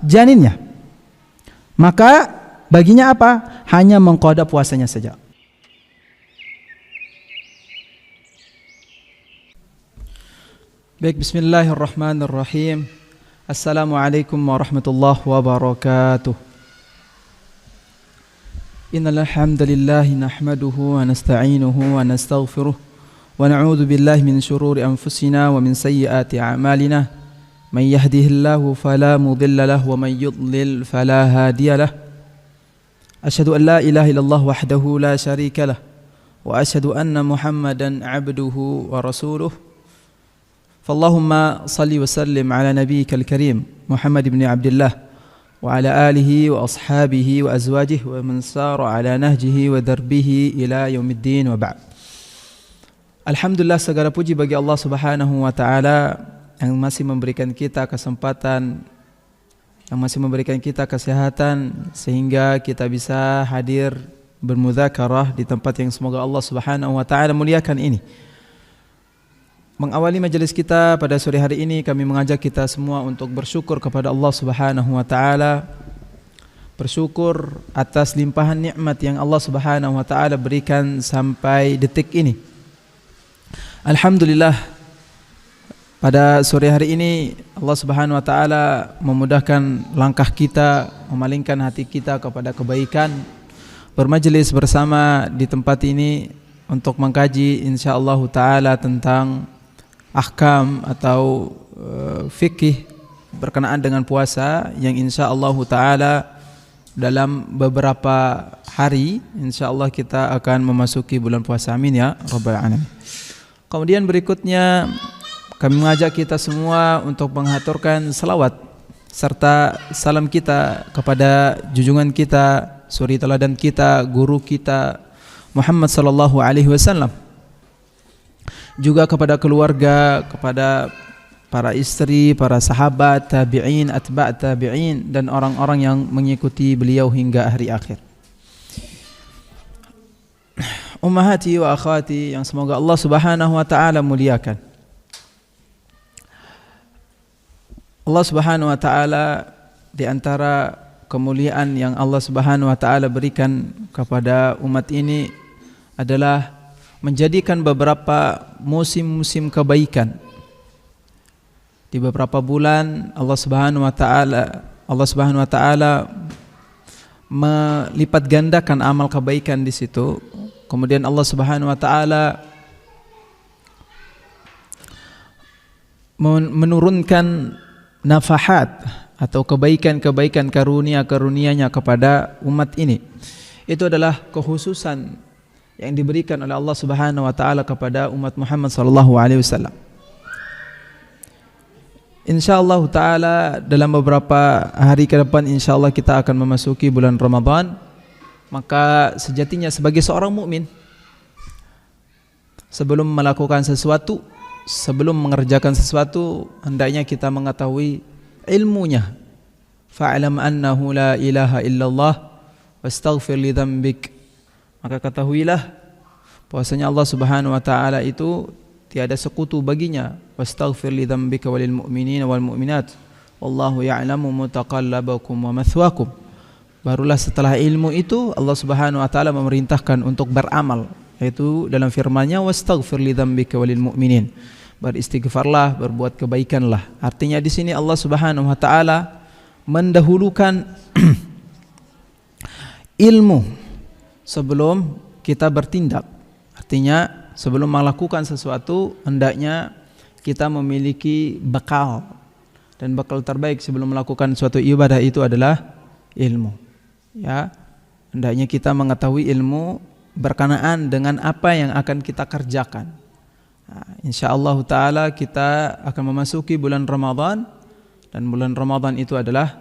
janinnya. Maka baginya apa? Hanya mengqada puasanya saja. Baik, bismillahirrahmanirrahim. Assalamualaikum warahmatullahi wabarakatuh. Innal hamdalillah nahmaduhu wa nasta'inuhu wa nastaghfiruh wa na'udzu billahi min shururi anfusina wa min sayyiati a'malina. Man yahdihillahu fala mudilla lahu wa man yudlil fala hadiya lahu. Asyhadu an la ilaha illallah wahdahu la syarika lah wa asyhadu anna Muhammadan 'abduhu wa rasuluh. Fallahumma salli wa sallim ala nabiyyikal karim Muhammad ibn Abdullah wa ala alihi wa ashabihi wa azwajihi wa man sara ala nahjihi wa darbihi ila yaumiddin wa ba'd. Alhamdulillah, segala puji bagi Allah Subhanahu wa taala yang masih memberikan kita kesempatan, yang masih memberikan kita kesehatan sehingga kita bisa hadir bermudzakarah di tempat yang semoga Allah Subhanahu wa taala muliakan ini. Mengawali majelis kita pada sore hari ini, kami mengajak kita semua untuk bersyukur kepada Allah Subhanahu wa taala. Bersyukur atas limpahan nikmat yang Allah Subhanahu wa taala berikan sampai detik ini. Alhamdulillah, pada sore hari ini Allah Subhanahu wa taala memudahkan langkah kita, memalingkan hati kita kepada kebaikan, bermajelis bersama di tempat ini untuk mengkaji insyaallah taala tentang ahkam atau fikih berkenaan dengan puasa yang insyaallah taala dalam beberapa hari insyaallah kita akan memasuki bulan puasa. Amin ya rabbal alamin. Kemudian berikutnya kami mengajak kita semua untuk menghaturkan salawat serta salam kita kepada junjungan kita, suri teladan kita, guru kita Muhammad sallallahu alaihi wasallam. Juga kepada keluarga, kepada para istri, para sahabat, tabi'in, atba' tabi'in dan orang-orang yang mengikuti beliau hingga hari akhir. Ummahati wa akhwati yang semoga Allah Subhanahu wa taala muliakan. Allah Subhanahu wa taala, di antara kemuliaan yang Allah Subhanahu wa taala berikan kepada umat ini adalah menjadikan beberapa musim-musim kebaikan. Di beberapa bulan Allah Subhanahu wa taala melipat gandakan amal kebaikan di situ. Kemudian Allah Subhanahu wa taala menurunkan nafahat atau kebaikan-kebaikan karunia-karunianya kepada umat ini. Itu adalah kekhususan yang diberikan oleh Allah Subhanahu wa taala kepada umat Muhammad sallallahu alaihi wasallam. Insyaallah taala dalam beberapa hari ke depan insyaallah kita akan memasuki bulan Ramadan. Maka sejatinya sebagai seorang mukmin, sebelum melakukan sesuatu, sebelum mengerjakan sesuatu, hendaknya kita mengetahui ilmunya. Fa'lam annahu la ilaha illallah wastaghfir li dzambik. Maka ketahuilah bahwasanya Allah Subhanahu wa taala itu tiada sekutu baginya. Wastaghfir li dzambika walil mu'minina wal mu'minat wallahu ya'lamu mutaqallabakum wa mathwaakum. Barulah setelah ilmu itu Allah Subhanahu wa taala memerintahkan untuk beramal, yaitu dalam firman-Nya wastaghfir li dzambika walil mu'minin. Beristighfarlah, berbuat kebaikanlah. Artinya di sini Allah Subhanahu wa taala mendahulukan ilmu sebelum kita bertindak. Artinya sebelum melakukan sesuatu hendaknya kita memiliki bekal, dan bekal terbaik sebelum melakukan suatu ibadah itu adalah ilmu. Ya, hendaknya kita mengetahui ilmu berkenaan dengan apa yang akan kita kerjakan. Nah, insyaallah taala kita akan memasuki bulan Ramadan, dan bulan Ramadan itu adalah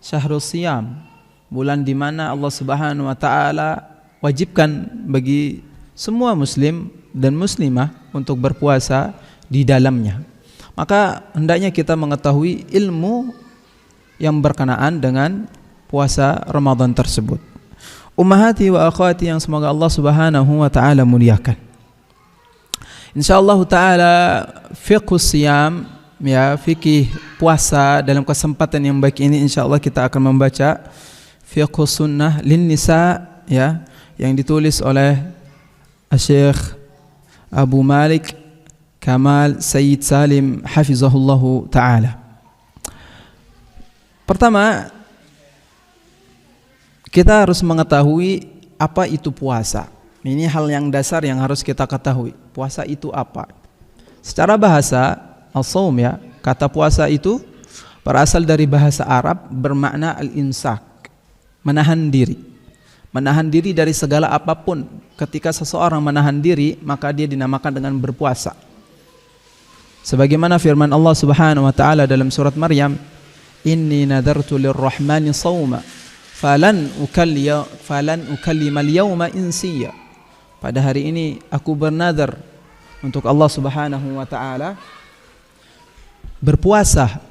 syahrul siyam, bulan di mana Allah Subhanahu wa taala wajibkan bagi semua muslim dan muslimah untuk berpuasa di dalamnya. Maka hendaknya kita mengetahui ilmu yang berkenaan dengan puasa Ramadan tersebut. Ummahati wa akhwati yang semoga Allah Subhanahu wa taala muliakan. Insyaallah taala fiqhus siyam ya fikih puasa dalam kesempatan yang baik ini insyaallah kita akan membaca Fiqh Sunnah lin Nisa ya yang ditulis oleh Syekh Abu Malik Kamal Sayyid Salim hafizahullahu taala. Pertama, kita harus mengetahui apa itu puasa. Ini hal yang dasar yang harus kita ketahui. Puasa itu apa? Secara bahasa, as-shaum ya, kata puasa itu berasal dari bahasa Arab bermakna al-imsak, menahan diri. Menahan diri dari segala apapun. Ketika seseorang menahan diri, maka dia dinamakan dengan berpuasa. Sebagaimana firman Allah Subhanahu wa taala dalam surat Maryam, "Inni nadartu lirrahmani shauma, falan ukallimal yawma insiya." Pada hari ini aku bernadar untuk Allah Subhanahu wa taala berpuasa.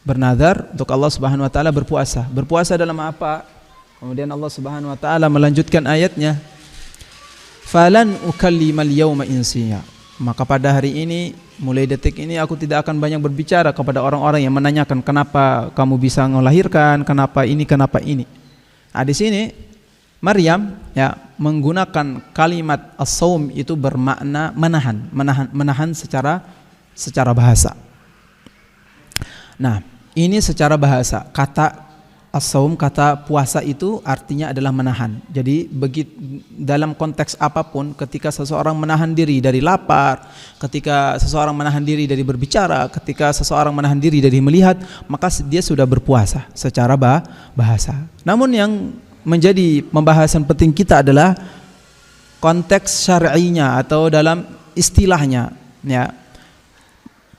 Bernadar untuk Allah Subhanahu wa taala berpuasa. Berpuasa dalam apa? Kemudian Allah Subhanahu wa taala melanjutkan ayatnya, "Falan ukallimal yawma insiya." Maka pada hari ini, mulai detik ini aku tidak akan banyak berbicara kepada orang-orang yang menanyakan kenapa kamu bisa melahirkan, kenapa ini, kenapa ini. Nah, di sini Maryam ya menggunakan kalimat as-shaum itu bermakna menahan secara bahasa. Nah, ini secara bahasa. Kata as-shaum, kata puasa itu artinya adalah menahan. Jadi dalam konteks apapun, ketika seseorang menahan diri dari lapar, ketika seseorang menahan diri dari berbicara, ketika seseorang menahan diri dari melihat, maka dia sudah berpuasa secara bahasa. Namun yang menjadi pembahasan penting kita adalah konteks syar'inya atau dalam istilahnya ya.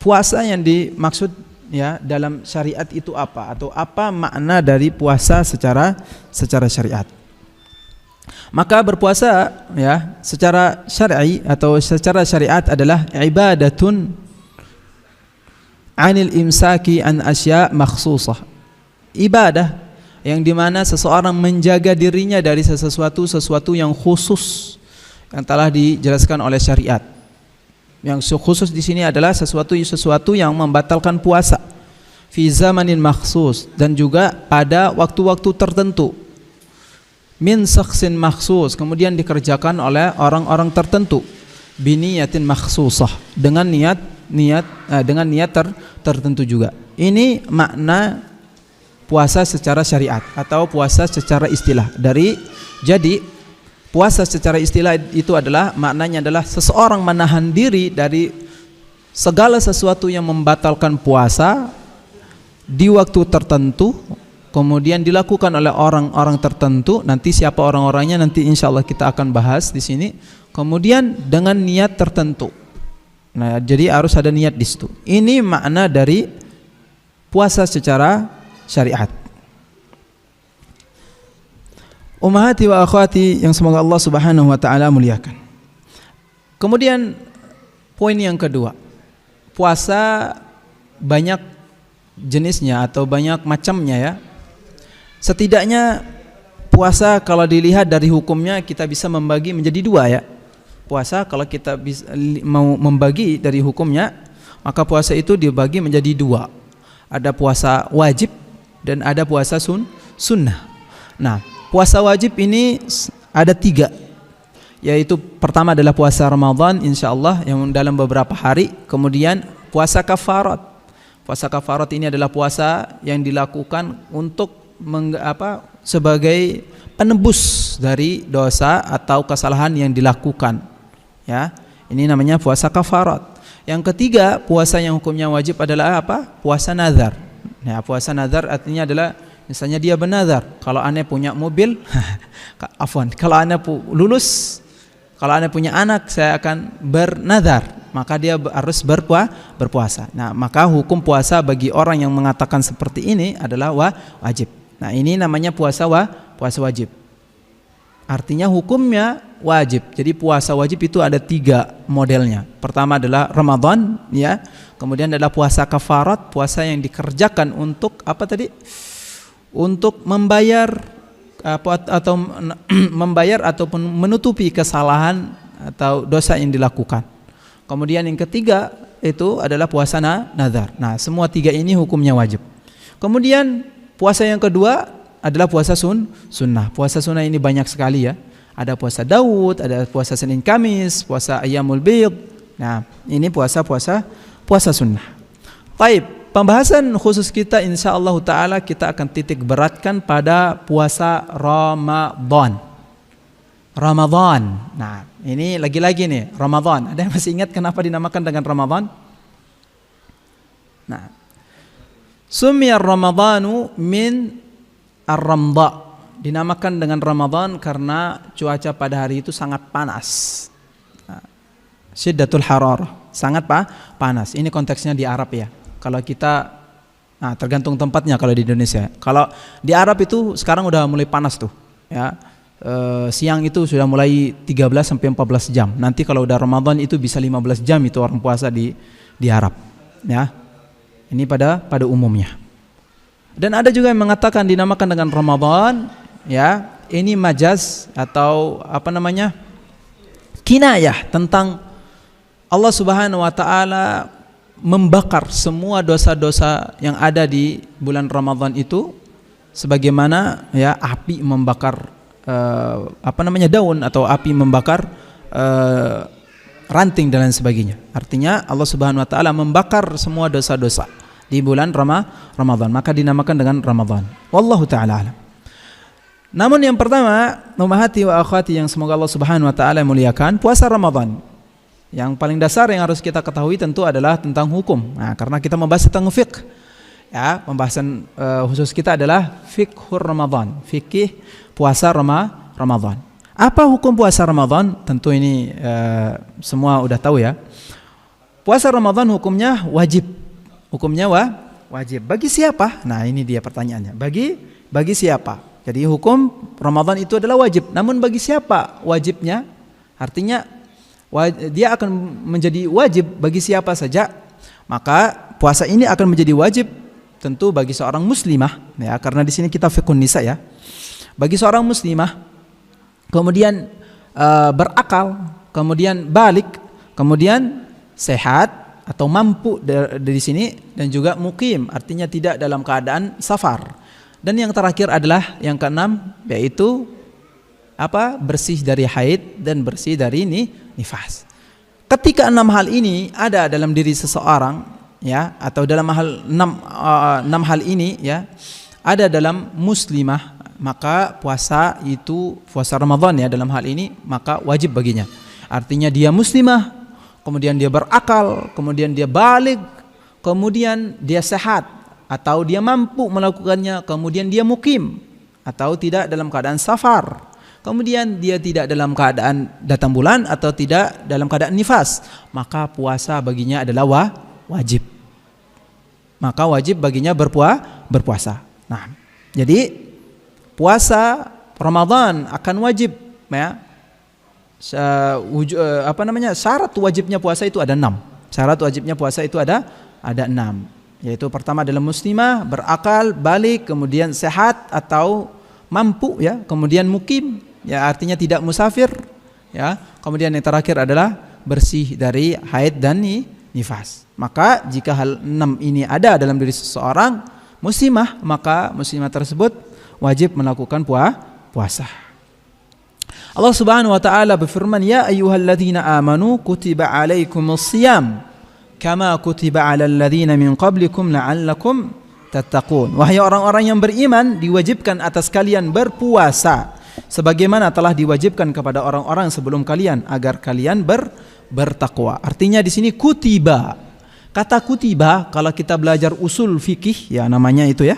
Puasa yang dimaksud ya dalam syariat itu apa, atau apa makna dari puasa secara syariat. Maka berpuasa ya secara syar'i atau secara syariat adalah ibadatun anil imsaki an asya makhsusah. Ibadah yang dimana seseorang menjaga dirinya dari sesuatu yang khusus yang telah dijelaskan oleh syariat. Yang khusus di sini adalah sesuatu yang membatalkan puasa fi zamanin makhsus, dan juga pada waktu-waktu tertentu. Min shakhsin makhsus, kemudian dikerjakan oleh orang-orang tertentu. Biniyatin makhsusah, dengan niat tertentu juga. Ini makna puasa secara syariat atau puasa secara istilah. Jadi puasa secara istilah itu adalah maknanya adalah seseorang menahan diri dari segala sesuatu yang membatalkan puasa di waktu tertentu, kemudian dilakukan oleh orang-orang tertentu. Nanti siapa orang-orangnya nanti insyaallah kita akan bahas di sini. Kemudian dengan niat tertentu. Nah, jadi harus ada niat di situ. Ini makna dari puasa secara syariat. Ummahati wa akhwati yang semoga Allah Subhanahu wa taala muliakan. Kemudian poin yang kedua, puasa banyak jenisnya atau banyak macamnya ya. Setidaknya puasa kalau dilihat dari hukumnya kita bisa membagi menjadi dua ya. Puasa kalau kita mau membagi dari hukumnya, maka puasa itu dibagi menjadi dua. Ada puasa wajib dan ada puasa sunnah. Nah, puasa wajib ini ada 3, yaitu pertama adalah puasa Ramadan insyaallah yang dalam beberapa hari. Kemudian puasa kafarat. Puasa kafarat ini adalah puasa yang dilakukan untuk sebagai penebus dari dosa atau kesalahan yang dilakukan. Ya, ini namanya puasa kafarat. Yang ketiga, puasa yang hukumnya wajib adalah apa? Puasa nazar. Nah, puasa nazar artinya adalah misalnya dia bernazar, kalau ane punya mobil, kalau ane lulus, kalau ane punya anak, saya akan bernazar, maka dia harus berpuasa. Nah, maka hukum puasa bagi orang yang mengatakan seperti ini adalah wajib. Nah, ini namanya puasa wajib. Artinya hukumnya wajib. Jadi puasa wajib itu ada 3 modelnya. Pertama adalah Ramadan, ya. Kemudian adalah puasa kafarat, puasa yang dikerjakan untuk apa tadi? Untuk membayar membayar ataupun menutupi kesalahan atau dosa yang dilakukan. Kemudian yang ketiga itu adalah puasa nazar. Nah, semua tiga ini hukumnya wajib. Kemudian puasa yang kedua adalah puasa sunnah. Puasa sunnah ini banyak sekali ya. Ada puasa Daud, ada puasa Senin Kamis, puasa Ayyamul Bid. Nah, ini puasa sunnah. Baik, pembahasan khusus kita insyaallah taala kita akan titik beratkan pada puasa Ramadan. Nah, ini lagi-lagi nih Ramadan. Ada yang masih ingat kenapa dinamakan dengan Ramadan? Nah, Sumiyar Ramadanu min ar-ramda. Dinamakan dengan Ramadan karena cuaca pada hari itu sangat panas. Nah, syiddatul hararah, sangat panas. Ini konteksnya di Arab ya. Kalau kita tergantung tempatnya kalau di Indonesia. Kalau di Arab itu sekarang udah mulai panas tuh, ya. Siang itu sudah mulai 13 sampai 14 jam. Nanti kalau udah Ramadan itu bisa 15 jam itu orang puasa di Arab, ya. Ini pada umumnya. Dan ada juga yang mengatakan dinamakan dengan Ramadan, ya. Ini majaz atau kinayah tentang Allah Subhanahu wa taala membakar semua dosa-dosa yang ada di bulan Ramadan itu sebagaimana ya api membakar daun atau api membakar ranting dan lain sebagainya. Artinya Allah Subhanahu wa taala membakar semua dosa-dosa di bulan Ramadan, maka dinamakan dengan Ramadan. Wallahu taala alam. Namun yang pertama, ummahati wa akhwati yang semoga Allah Subhanahu wa taala muliakan, puasa Ramadan yang paling dasar yang harus kita ketahui tentu adalah tentang hukum. Nah, karena kita membahas tentang fiqh, ya, pembahasan khusus kita adalah fiqhur Ramadan, fikih puasa Ramadan. Apa hukum puasa Ramadan? Tentu ini semua udah tahu ya. Puasa Ramadan hukumnya wajib. Hukumnya wajib. Bagi siapa? Nah, ini dia pertanyaannya. Bagi siapa? Jadi hukum Ramadan itu adalah wajib. Namun bagi siapa wajibnya? Artinya dia akan menjadi wajib bagi siapa saja. Maka puasa ini akan menjadi wajib tentu bagi seorang muslimah, ya, karena di sini kita fiqhun nisa ya. Bagi seorang muslimah, kemudian berakal, kemudian balik, kemudian sehat atau mampu dari sini, dan juga mukim, artinya tidak dalam keadaan safar. Dan yang terakhir adalah yang keenam, yaitu bersih dari haid dan bersih dari nifas. Ketika 6 hal ini ada dalam diri seseorang, ya, atau dalam enam hal ini, ya, ada dalam muslimah, maka puasa Ramadan ya dalam hal ini maka wajib baginya. Artinya dia muslimah, kemudian dia berakal, kemudian dia balik, kemudian dia sehat atau dia mampu melakukannya, kemudian dia mukim atau tidak dalam keadaan safar, kemudian dia tidak dalam keadaan datang bulan atau tidak dalam keadaan nifas, maka puasa baginya adalah wajib. Maka wajib baginya berpuasa. Nah, jadi puasa Ramadan akan wajib, ya. Syarat wajibnya puasa itu ada 6. Syarat wajibnya puasa itu ada 6. Yaitu pertama adalah muslimah, berakal, balik, kemudian sehat atau mampu, ya, kemudian mukim, ya, artinya tidak musafir, ya. Kemudian yang terakhir adalah bersih dari haid dan nifas. Maka jika hal 6 ini ada dalam diri seseorang muslimah, maka muslimah tersebut wajib melakukan puasa. Allah Subhanahu wa taala berfirman, "Ya ayyuhalladzina amanu kutiba alaikumus shiyam kama kutiba 'alal ladzina min qablikum la'allakum tattaqun." Wahai orang-orang yang beriman, diwajibkan atas kalian berpuasa sebagaimana telah diwajibkan kepada orang-orang sebelum kalian agar kalian bertakwa. Artinya di sini kutiba. Kata kutiba kalau kita belajar usul fikih, ya, namanya itu ya.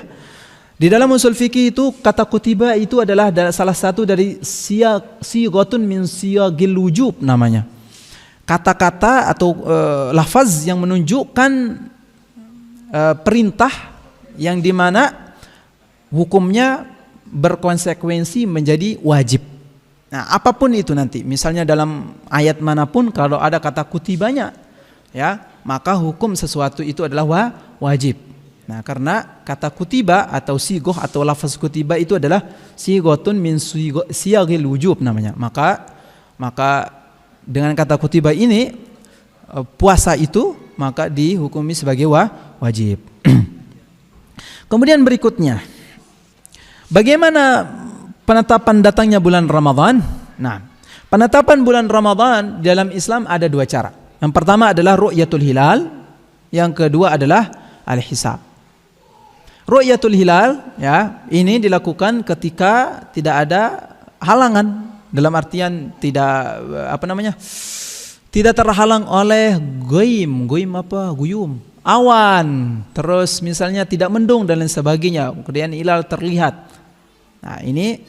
Di dalam usul fikih itu kata kutiba itu adalah salah satu dari sighatun min siyagil wujub namanya. Kata-kata atau lafaz yang menunjukkan perintah yang dimana hukumnya berkonsekuensi menjadi wajib. Nah, apapun itu nanti, misalnya dalam ayat manapun kalau ada kata kutibanya, ya, maka hukum sesuatu itu adalah wajib. Nah, karena kata kutiba atau sigoh atau lafaz kutiba itu adalah sigotun min siyagil wujub namanya. Maka dengan kata kutiba ini puasa itu, maka dihukumi sebagai wajib. Kemudian berikutnya, bagaimana penetapan datangnya bulan Ramadan? Nah, penetapan bulan Ramadan dalam Islam ada dua cara. Yang pertama adalah ru'yatul hilal, yang kedua adalah al-hisab. Ru'yatul hilal, ya, ini dilakukan ketika tidak ada halangan, dalam artian tidak tidak terhalang oleh guyum, awan, terus misalnya tidak mendung dan lain sebagainya, kemudian hilal terlihat. Nah, ini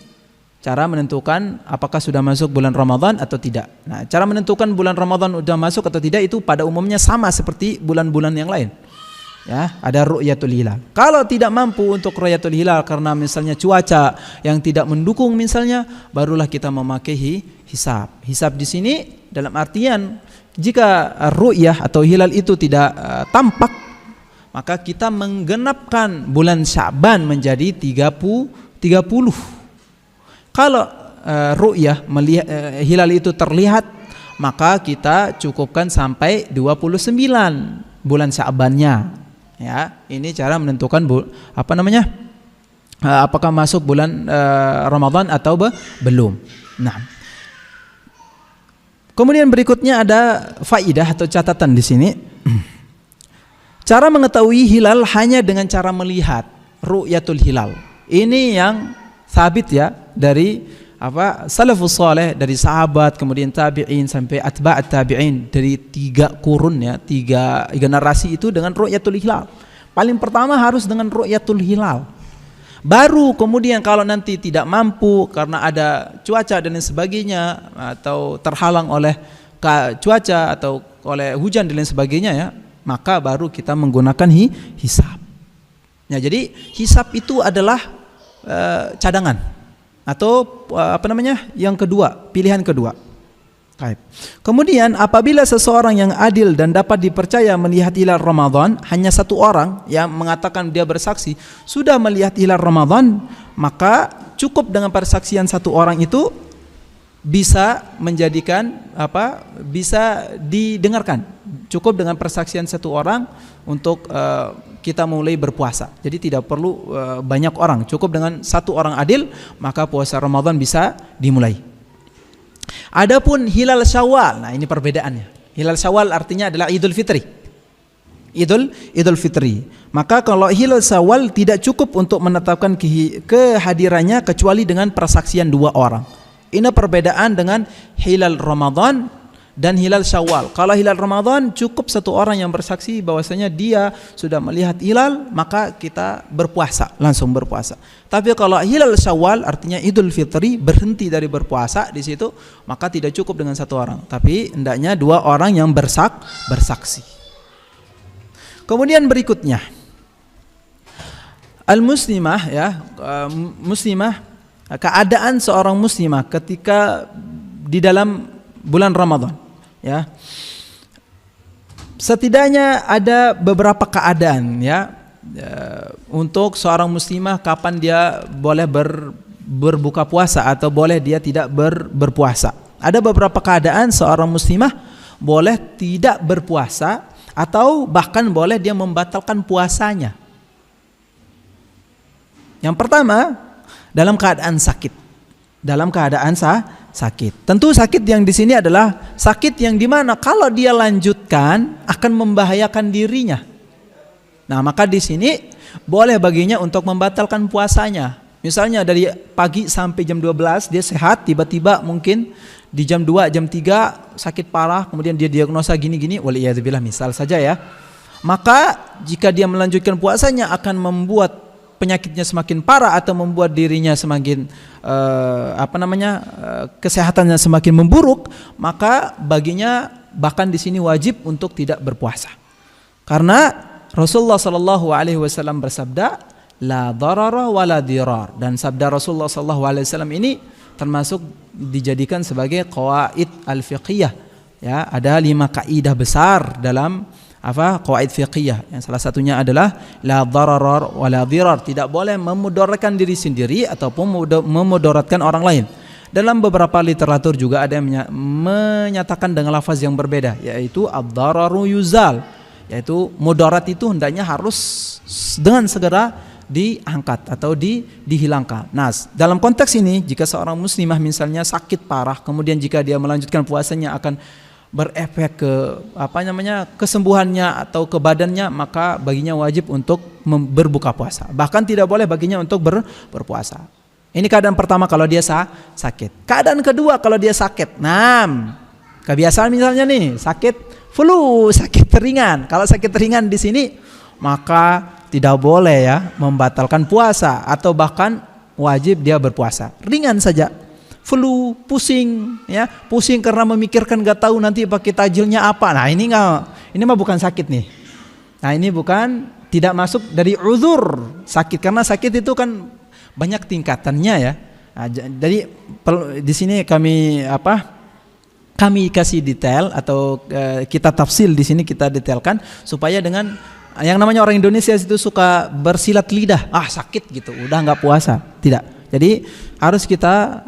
cara menentukan apakah sudah masuk bulan Ramadan atau tidak. Nah, cara menentukan bulan Ramadan sudah masuk atau tidak itu pada umumnya sama seperti bulan-bulan yang lain. Ya, ada ru'yatul hilal. Kalau tidak mampu untuk ru'yatul hilal karena misalnya cuaca yang tidak mendukung misalnya, barulah kita memakai hisab. Hisab di sini dalam artian jika ru'yah atau hilal itu tidak tampak, maka kita menggenapkan bulan Sya'ban menjadi 30. Kalau ru'yah hilal itu terlihat, maka kita cukupkan sampai 29 bulan Sya'bannya. Ya, ini cara menentukan apakah masuk bulan Ramadan atau belum. Nah, kemudian berikutnya ada faidah atau catatan di sini. Cara mengetahui hilal hanya dengan cara melihat ru'yatul hilal. Ini yang sabit ya dari salafus saleh, dari sahabat, kemudian tabi'in sampai atba'at tabi'in, dari 3 kurun ya, 3 generasi itu dengan ru'yatul hilal. Paling pertama harus dengan ru'yatul hilal. Baru kemudian kalau nanti tidak mampu karena ada cuaca dan lain sebagainya, atau terhalang oleh cuaca atau oleh hujan dan lain sebagainya ya, maka baru kita menggunakan hisab. Ya, jadi hisab itu adalah cadangan atau yang kedua, pilihan kedua. Baik. Kemudian apabila seseorang yang adil dan dapat dipercaya melihat hilal Ramadan, hanya satu orang yang mengatakan dia bersaksi sudah melihat hilal Ramadan, maka cukup dengan persaksian satu orang itu bisa menjadikan bisa didengarkan. Cukup dengan persaksian satu orang untuk kita mulai berpuasa. Jadi tidak perlu banyak orang, cukup dengan satu orang adil, maka puasa Ramadan bisa dimulai. Adapun hilal Syawal, nah ini perbedaannya. Hilal Syawal artinya adalah Idul Fitri. Idul Fitri. Maka kalau hilal Syawal tidak cukup untuk menetapkan kehadirannya kecuali dengan persaksian 2 orang. Ini perbedaan dengan hilal Ramadan dan hilal Syawal. Kalau hilal Ramadan cukup satu orang yang bersaksi bahwasanya dia sudah melihat hilal, maka kita berpuasa, langsung berpuasa. Tapi kalau hilal Syawal artinya Idul Fitri, berhenti dari berpuasa di situ, maka tidak cukup dengan satu orang, tapi hendaknya 2 orang yang bersaksi. Kemudian berikutnya al-muslimah ya, muslimah, keadaan seorang muslimah ketika di dalam bulan Ramadan ya. Setidaknya ada beberapa keadaan ya, untuk seorang muslimah kapan dia boleh berbuka puasa atau boleh dia tidak berpuasa. Ada beberapa keadaan seorang muslimah boleh tidak berpuasa atau bahkan boleh dia membatalkan puasanya. Yang pertama, dalam keadaan sakit. Dalam keadaan sakit. Tentu sakit yang di sini adalah sakit yang dimana kalau dia lanjutkan akan membahayakan dirinya. Nah, maka di sini boleh baginya untuk membatalkan puasanya. Misalnya dari pagi sampai jam 12 dia sehat, tiba-tiba mungkin di jam 2, jam 3 sakit parah, kemudian dia diagnosa gini-gini, waliyadzubillah misal saja ya. Maka jika dia melanjutkan puasanya akan membuat penyakitnya semakin parah atau membuat dirinya semakin kesehatannya semakin memburuk, maka baginya bahkan di sini wajib untuk tidak berpuasa. Karena Rasulullah sallallahu alaihi wasallam bersabda, la darara wala dirar, dan sabda Rasulullah sallallahu alaihi wasallam ini termasuk dijadikan sebagai qawaid al-fiqhiyah. Ya, ada 5 kaidah besar dalam qawaid fiqhiyah. Yang salah satunya adalah la darar wa la dirar, tidak boleh memudaratkan diri sendiri ataupun memudaratkan orang lain. Dalam beberapa literatur juga ada yang menyatakan dengan lafaz yang berbeda, yaitu ad-dararu yuzal, yaitu mudarat itu hendaknya harus dengan segera diangkat atau dihilangkan. Nah, dalam konteks ini jika seorang muslimah misalnya sakit parah, kemudian jika dia melanjutkan puasanya akan berefek ke kesembuhannya atau ke badannya, maka baginya wajib untuk berbuka puasa. Bahkan tidak boleh baginya untuk berpuasa. Ini keadaan pertama kalau dia sakit. Keadaan kedua kalau dia sakit. Nah, kebiasaan misalnya nih sakit flu, sakit ringan. Kalau sakit ringan di sini maka tidak boleh ya membatalkan puasa atau bahkan wajib dia berpuasa. Ringan saja. Flu, pusing ya, pusing karena memikirkan gak tahu nanti pakai tajilnya apa. Nah, ini mah bukan sakit nih. Nah, ini bukan, tidak masuk dari uzur sakit, karena sakit itu kan banyak tingkatannya ya. Nah, jadi di sini kami kasih detail atau kita tafsil di sini kita detailkan supaya dengan yang namanya orang Indonesia itu suka bersilat lidah, sakit gitu, udah nggak puasa. Tidak. Jadi harus kita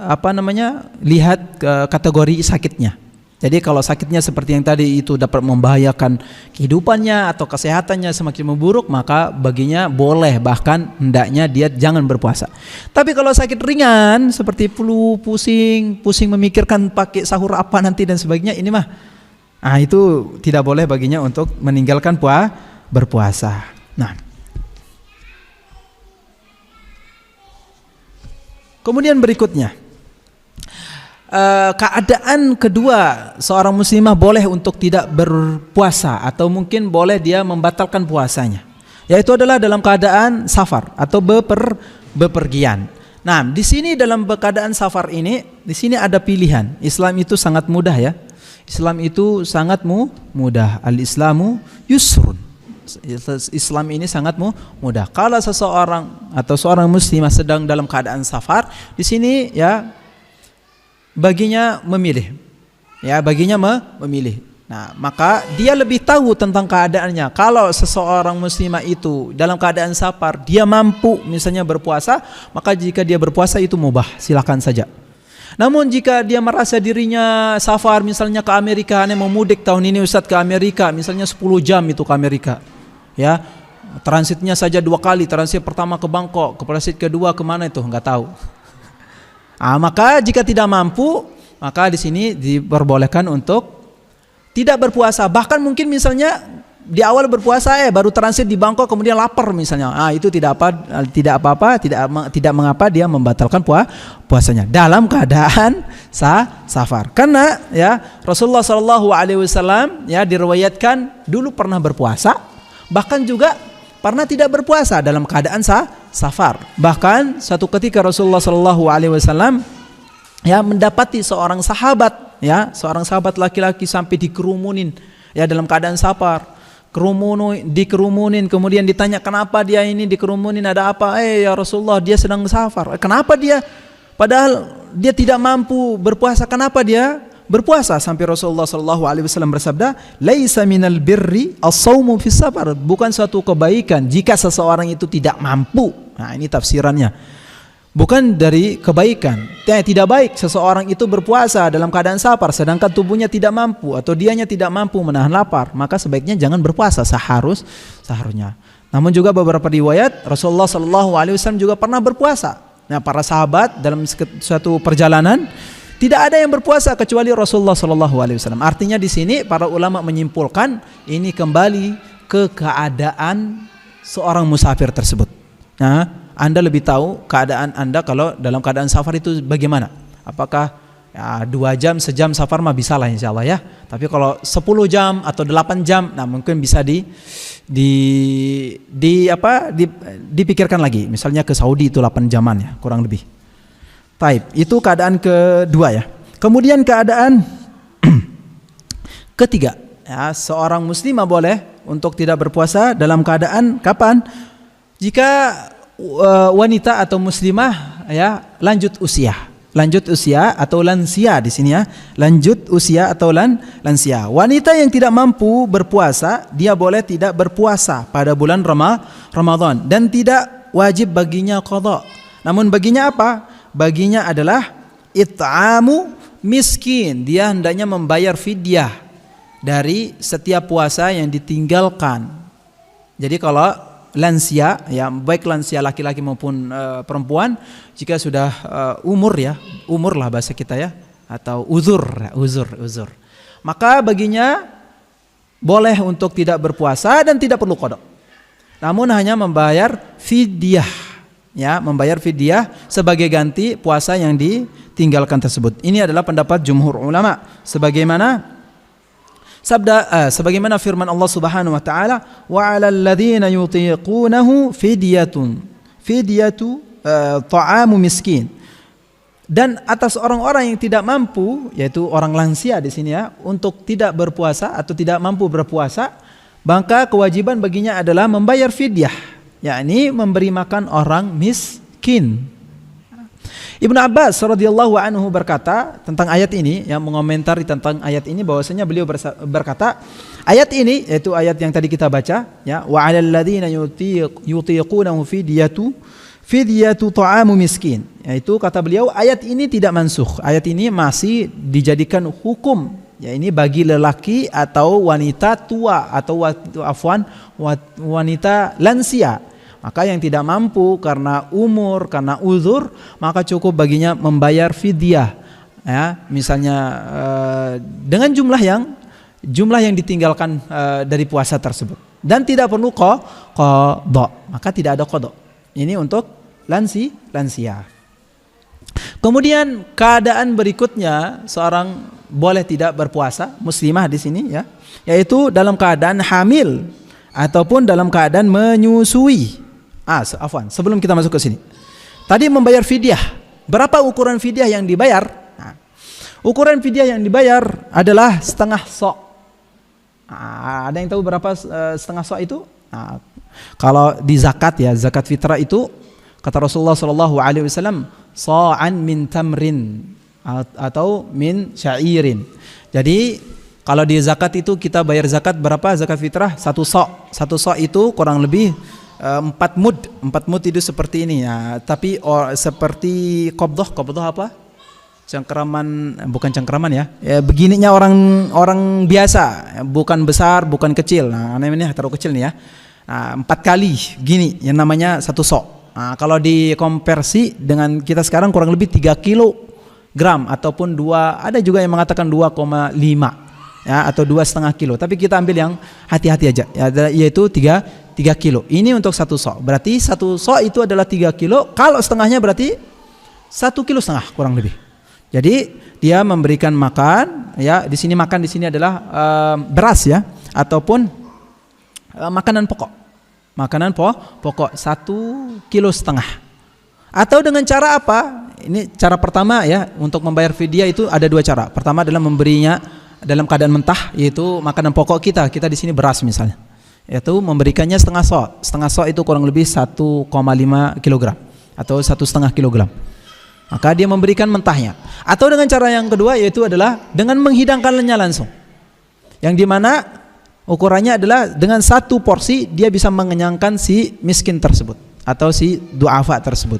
lihat kategori sakitnya. Jadi kalau sakitnya seperti yang tadi itu dapat membahayakan kehidupannya atau kesehatannya semakin memburuk, maka baginya boleh, bahkan hendaknya dia jangan berpuasa. Tapi kalau sakit ringan seperti flu, pusing memikirkan pakai sahur apa nanti dan sebagainya, ini mah itu tidak boleh baginya untuk meninggalkan berpuasa. Nah, kemudian berikutnya, keadaan kedua seorang muslimah boleh untuk tidak berpuasa atau mungkin boleh dia membatalkan puasanya, yaitu adalah dalam keadaan safar atau bepergian. Nah, di sini dalam keadaan safar ini, di sini ada pilihan. Islam itu sangat mudah ya. Islam itu sangat mudah. Al-Islamu yusrun. Islam ini sangat mudah. Kalau seseorang atau seorang muslimah sedang dalam keadaan safar, di sini ya baginya memilih. Nah, maka dia lebih tahu tentang keadaannya. Kalau seseorang muslimah itu dalam keadaan safar, dia mampu misalnya berpuasa, maka jika dia berpuasa itu mubah, silakan saja. Namun jika dia merasa dirinya safar misalnya ke Amerika, mau mudik tahun ini Ustadz ke Amerika, misalnya 10 jam itu ke Amerika. Ya, transitnya saja 2 kali, transit pertama ke Bangkok, transit kedua kemana itu nggak tahu. Maka jika tidak mampu, maka di sini diperbolehkan untuk tidak berpuasa. Bahkan mungkin misalnya di awal berpuasa baru transit di Bangkok kemudian lapar misalnya. Itu tidak mengapa dia membatalkan puasanya dalam keadaan safar. Karena ya Rasulullah SAW ya diriwayatkan dulu pernah berpuasa, bahkan juga pernah tidak berpuasa dalam keadaan safar. Bahkan suatu ketika Rasulullah SAW ya mendapati seorang sahabat laki-laki sampai dikerumunin ya dalam keadaan safar, dikerumunin, kemudian ditanya kenapa dia ini dikerumunin, ada apa? Ya Rasulullah, dia sedang safar. Kenapa dia, padahal dia tidak mampu berpuasa, kenapa dia berpuasa? Sampai Rasulullah SAW bersabda, laisa minal birri as-saumu fis safar, bukan suatu kebaikan jika seseorang itu tidak mampu. Nah, ini tafsirannya, bukan dari kebaikan. Tidak baik seseorang itu berpuasa dalam keadaan safar sedangkan tubuhnya tidak mampu atau dianya tidak mampu menahan lapar, maka sebaiknya jangan berpuasa seharusnya. Namun juga beberapa riwayat Rasulullah SAW juga pernah berpuasa. Nah, para sahabat dalam suatu perjalanan tidak ada yang berpuasa kecuali Rasulullah SAW. Artinya di sini para ulama menyimpulkan ini kembali ke keadaan seorang musafir tersebut. Nah, Anda lebih tahu keadaan Anda kalau dalam keadaan safar itu bagaimana. Apakah 2 jam, sejam safar mah bisa lah insya Allah ya. Tapi kalau 10 jam atau 8 jam, nah mungkin bisa dipikirkan lagi. Misalnya ke Saudi itu 8 jaman ya, kurang lebih. Taib, itu keadaan kedua ya. Kemudian keadaan ketiga, ya, seorang muslimah boleh untuk tidak berpuasa dalam keadaan kapan? Jika wanita atau muslimah ya lanjut usia atau lansia di sini ya. Lanjut usia atau lansia. Wanita yang tidak mampu berpuasa, dia boleh tidak berpuasa pada bulan Ramadan dan tidak wajib baginya qadha. Namun baginya apa? Baginya adalah it'amu miskin, dia hendaknya membayar fidyah dari setiap puasa yang ditinggalkan. Jadi kalau lansia, ya baik lansia laki-laki maupun perempuan, jika sudah umur lah bahasa kita ya, atau uzur, maka baginya boleh untuk tidak berpuasa dan tidak perlu qada. Namun hanya membayar fidyah, ya, membayar fidyah sebagai ganti puasa yang ditinggalkan tersebut. Ini adalah pendapat jumhur ulama, sebagaimana sebagaimana firman Allah Subhanahu wa taala, wa 'alal ladzina yutiqunahu fidyatu ta'amu miskin. Dan atas orang-orang yang tidak mampu, yaitu orang lansia di sini ya, untuk tidak berpuasa atau tidak mampu berpuasa, maka kewajiban baginya adalah membayar fidyah, yakni memberi makan orang miskin. Ibnu Abbas radhiyallahu anhu berkata tentang ayat ini, yang mengomentari tentang ayat ini, bahwasanya beliau berkata, ayat ini yaitu ayat yang tadi kita baca, ya, wa 'alal ladzina yutiqunahu fidyatu ta'amu miskin, yaitu kata beliau ayat ini tidak mansukh, ayat ini masih dijadikan hukum, ya, ini bagi lelaki atau wanita tua atau wanita lansia. Maka yang tidak mampu karena umur, karena uzur, maka cukup baginya membayar fidyah, ya, misalnya dengan jumlah yang ditinggalkan dari puasa tersebut, dan tidak perlu qada, maka tidak ada qada. Ini untuk lansia. Kemudian keadaan berikutnya, seorang boleh tidak berpuasa, muslimah di sini ya, yaitu dalam keadaan hamil ataupun dalam keadaan menyusui. Sebelum kita masuk ke sini, tadi membayar fidyah. Berapa ukuran fidyah yang dibayar? Nah, ukuran fidyah yang dibayar adalah setengah sok. Ada yang tahu berapa setengah sok itu? Nah, kalau di zakat ya, zakat fitrah itu kata Rasulullah SAW, sa'an min tamrin atau min syairin. Jadi kalau di zakat itu kita bayar zakat berapa? Zakat fitrah satu sok itu kurang lebih 4 mud itu seperti ini ya. Tapi seperti qabdah apa? Bukan cengkeraman ya. Begininya orang biasa, bukan besar, bukan kecil. Nah, ini terlalu kecil nih ya. 4 kali gini yang namanya satu sok. Nah, kalau dikonversi dengan kita sekarang kurang lebih 3 kilogram ataupun ada juga yang mengatakan 2,5 ya, atau 2,5 kilo. Tapi kita ambil yang hati-hati aja ya, yaitu 3 kilo. Ini untuk satu sok. Berarti satu sok itu adalah 3 kilo. Kalau setengahnya berarti 1,5 kilo kurang lebih. Jadi dia memberikan makan ya, di sini makan di sini adalah beras ya, ataupun makanan pokok. Makanan pokok 1,5 kilo. Atau dengan cara apa? Ini cara pertama ya, untuk membayar fidyah itu ada 2 cara. Pertama adalah memberinya dalam keadaan mentah, yaitu makanan pokok kita di sini beras misalnya. Yaitu memberikannya setengah sok. Setengah sok itu kurang lebih 1,5 kilogram atau 1,5 kilogram. Maka dia memberikan mentahnya. Atau dengan cara yang kedua, yaitu adalah dengan menghidangkannya langsung. Yang dimana ukurannya adalah dengan 1 porsi dia bisa mengenyangkan si miskin tersebut atau si du'afa tersebut.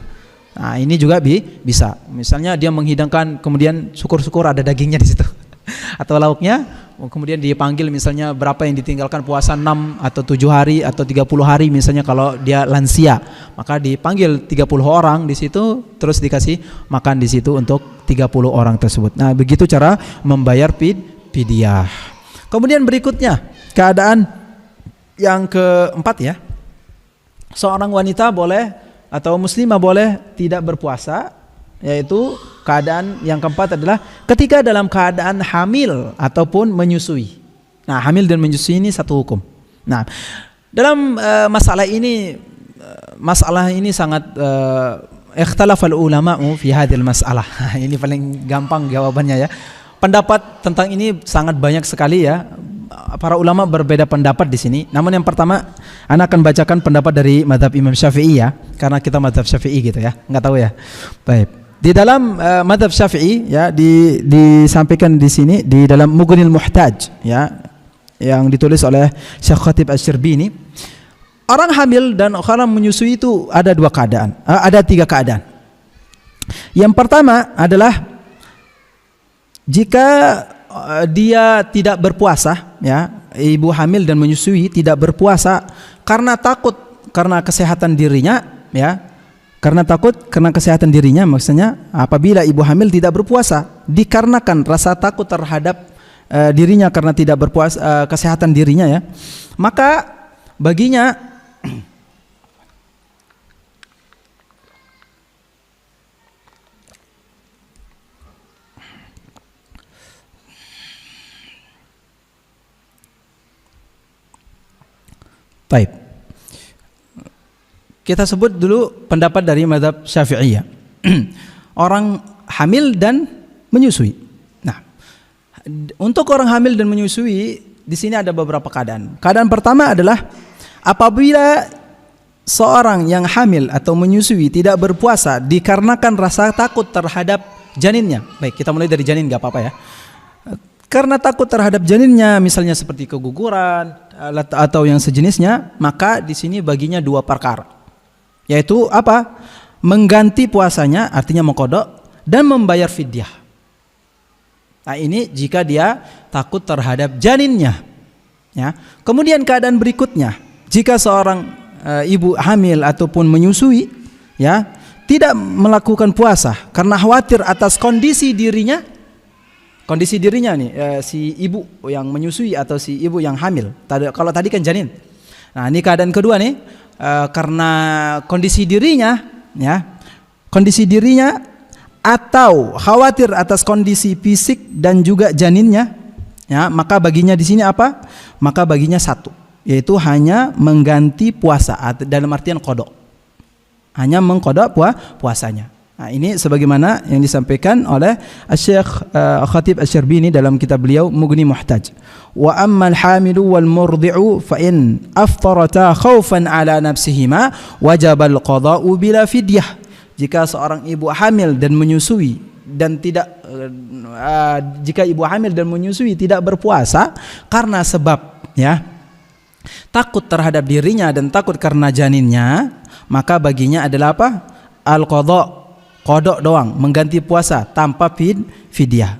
Nah, ini juga bisa. Misalnya dia menghidangkan, kemudian syukur-syukur ada dagingnya di situ. Atau lauknya, kemudian dipanggil misalnya berapa yang ditinggalkan puasa 6 atau 7 hari atau 30 hari misalnya kalau dia lansia, maka dipanggil 30 orang di situ, terus dikasih makan di situ untuk 30 orang tersebut. Nah, begitu cara membayar fidyah. Kemudian berikutnya, keadaan yang keempat ya, seorang wanita boleh atau muslimah boleh tidak berpuasa, yaitu keadaan yang keempat adalah ketika dalam keadaan hamil ataupun menyusui. Nah, hamil dan menyusui ini satu hukum. Nah, dalam masalah ini sangat ikhtalafal ulama'u fi hadhil mas'alah. Ini paling gampang jawabannya ya. Pendapat tentang ini sangat banyak sekali ya. Para ulama berbeda pendapat di sini. Namun yang pertama, ana akan bacakan pendapat dari mazhab Imam Syafi'i ya, karena kita mazhab Syafi'i gitu ya. Enggak tahu ya. Baik. Di dalam mazhab Syafi'i ya, disampaikan di sini di dalam Mughnil Muhtaj ya, yang ditulis oleh Syekh Khatib Asy-Syarbini, orang hamil dan orang menyusui itu ada 3 keadaan. Yang pertama adalah Jika dia tidak berpuasa, ya, ibu hamil dan menyusui tidak berpuasa karena takut karena kesehatan dirinya, ya, karena takut karena kesehatan dirinya, maksudnya apabila ibu hamil tidak berpuasa dikarenakan rasa takut terhadap dirinya karena tidak berpuasa, kesehatan dirinya, ya, maka baginya baik. Kita sebut dulu pendapat dari mazhab Syafi'iyah. Orang hamil dan menyusui. Nah, untuk orang hamil dan menyusui di sini ada beberapa keadaan. Keadaan pertama adalah apabila seorang yang hamil atau menyusui tidak berpuasa dikarenakan rasa takut terhadap janinnya. Baik, kita mulai dari janin, nggak apa-apa ya. Karena takut terhadap janinnya, misalnya seperti keguguran atau yang sejenisnya, maka di sini baginya dua perkara, yaitu apa? Mengganti puasanya, artinya mengqadha, dan membayar fidyah. Nah, ini jika dia takut terhadap janinnya, ya. Kemudian keadaan berikutnya, jika seorang ibu hamil ataupun menyusui, ya, tidak melakukan puasa karena khawatir atas kondisi dirinya nih, si ibu yang menyusui atau si ibu yang hamil. Kalau tadi kan janin. Nah, ini keadaan kedua nih, karena kondisi dirinya, ya, kondisi dirinya atau khawatir atas kondisi fisik dan juga janinnya, ya, maka baginya di sini apa? Maka baginya satu, yaitu hanya mengganti puasa, dalam artian qadha. Hanya mengqadha puasanya. Nah, ini sebagaimana yang disampaikan oleh Syekh Khatib Asy-Syarbini dalam kitab beliau Mughni Muhtaj. Wa ammal hamilu wal murdi'u fa in aftarata khaufan ala nafsihima wajabal qada'u bila fidyah. Jika seorang ibu hamil dan menyusui dan jika ibu hamil dan menyusui tidak berpuasa karena sebab, ya, takut terhadap dirinya dan takut karena janinnya, maka baginya adalah apa? Al-qadha, qadha doang, mengganti puasa tanpa fidyah.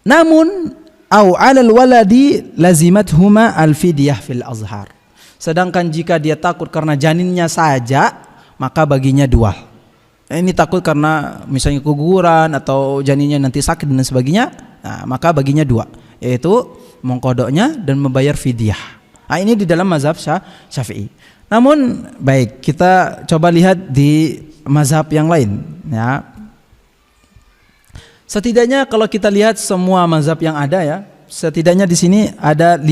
Namun au 'alal waladi lazimathuma al-fidyah fil azhar. Sedangkan jika dia takut karena janinnya saja, maka baginya dua. Ini takut karena misalnya keguguran atau janinnya nanti sakit dan sebagainya, nah, maka baginya dua, yaitu mengqadhanya dan membayar fidyah. Nah, ini di dalam mazhab Syafi'i. Namun baik, kita coba lihat di mazhab yang lain, ya. Setidaknya kalau kita lihat semua mazhab yang ada, ya, setidaknya di sini ada 5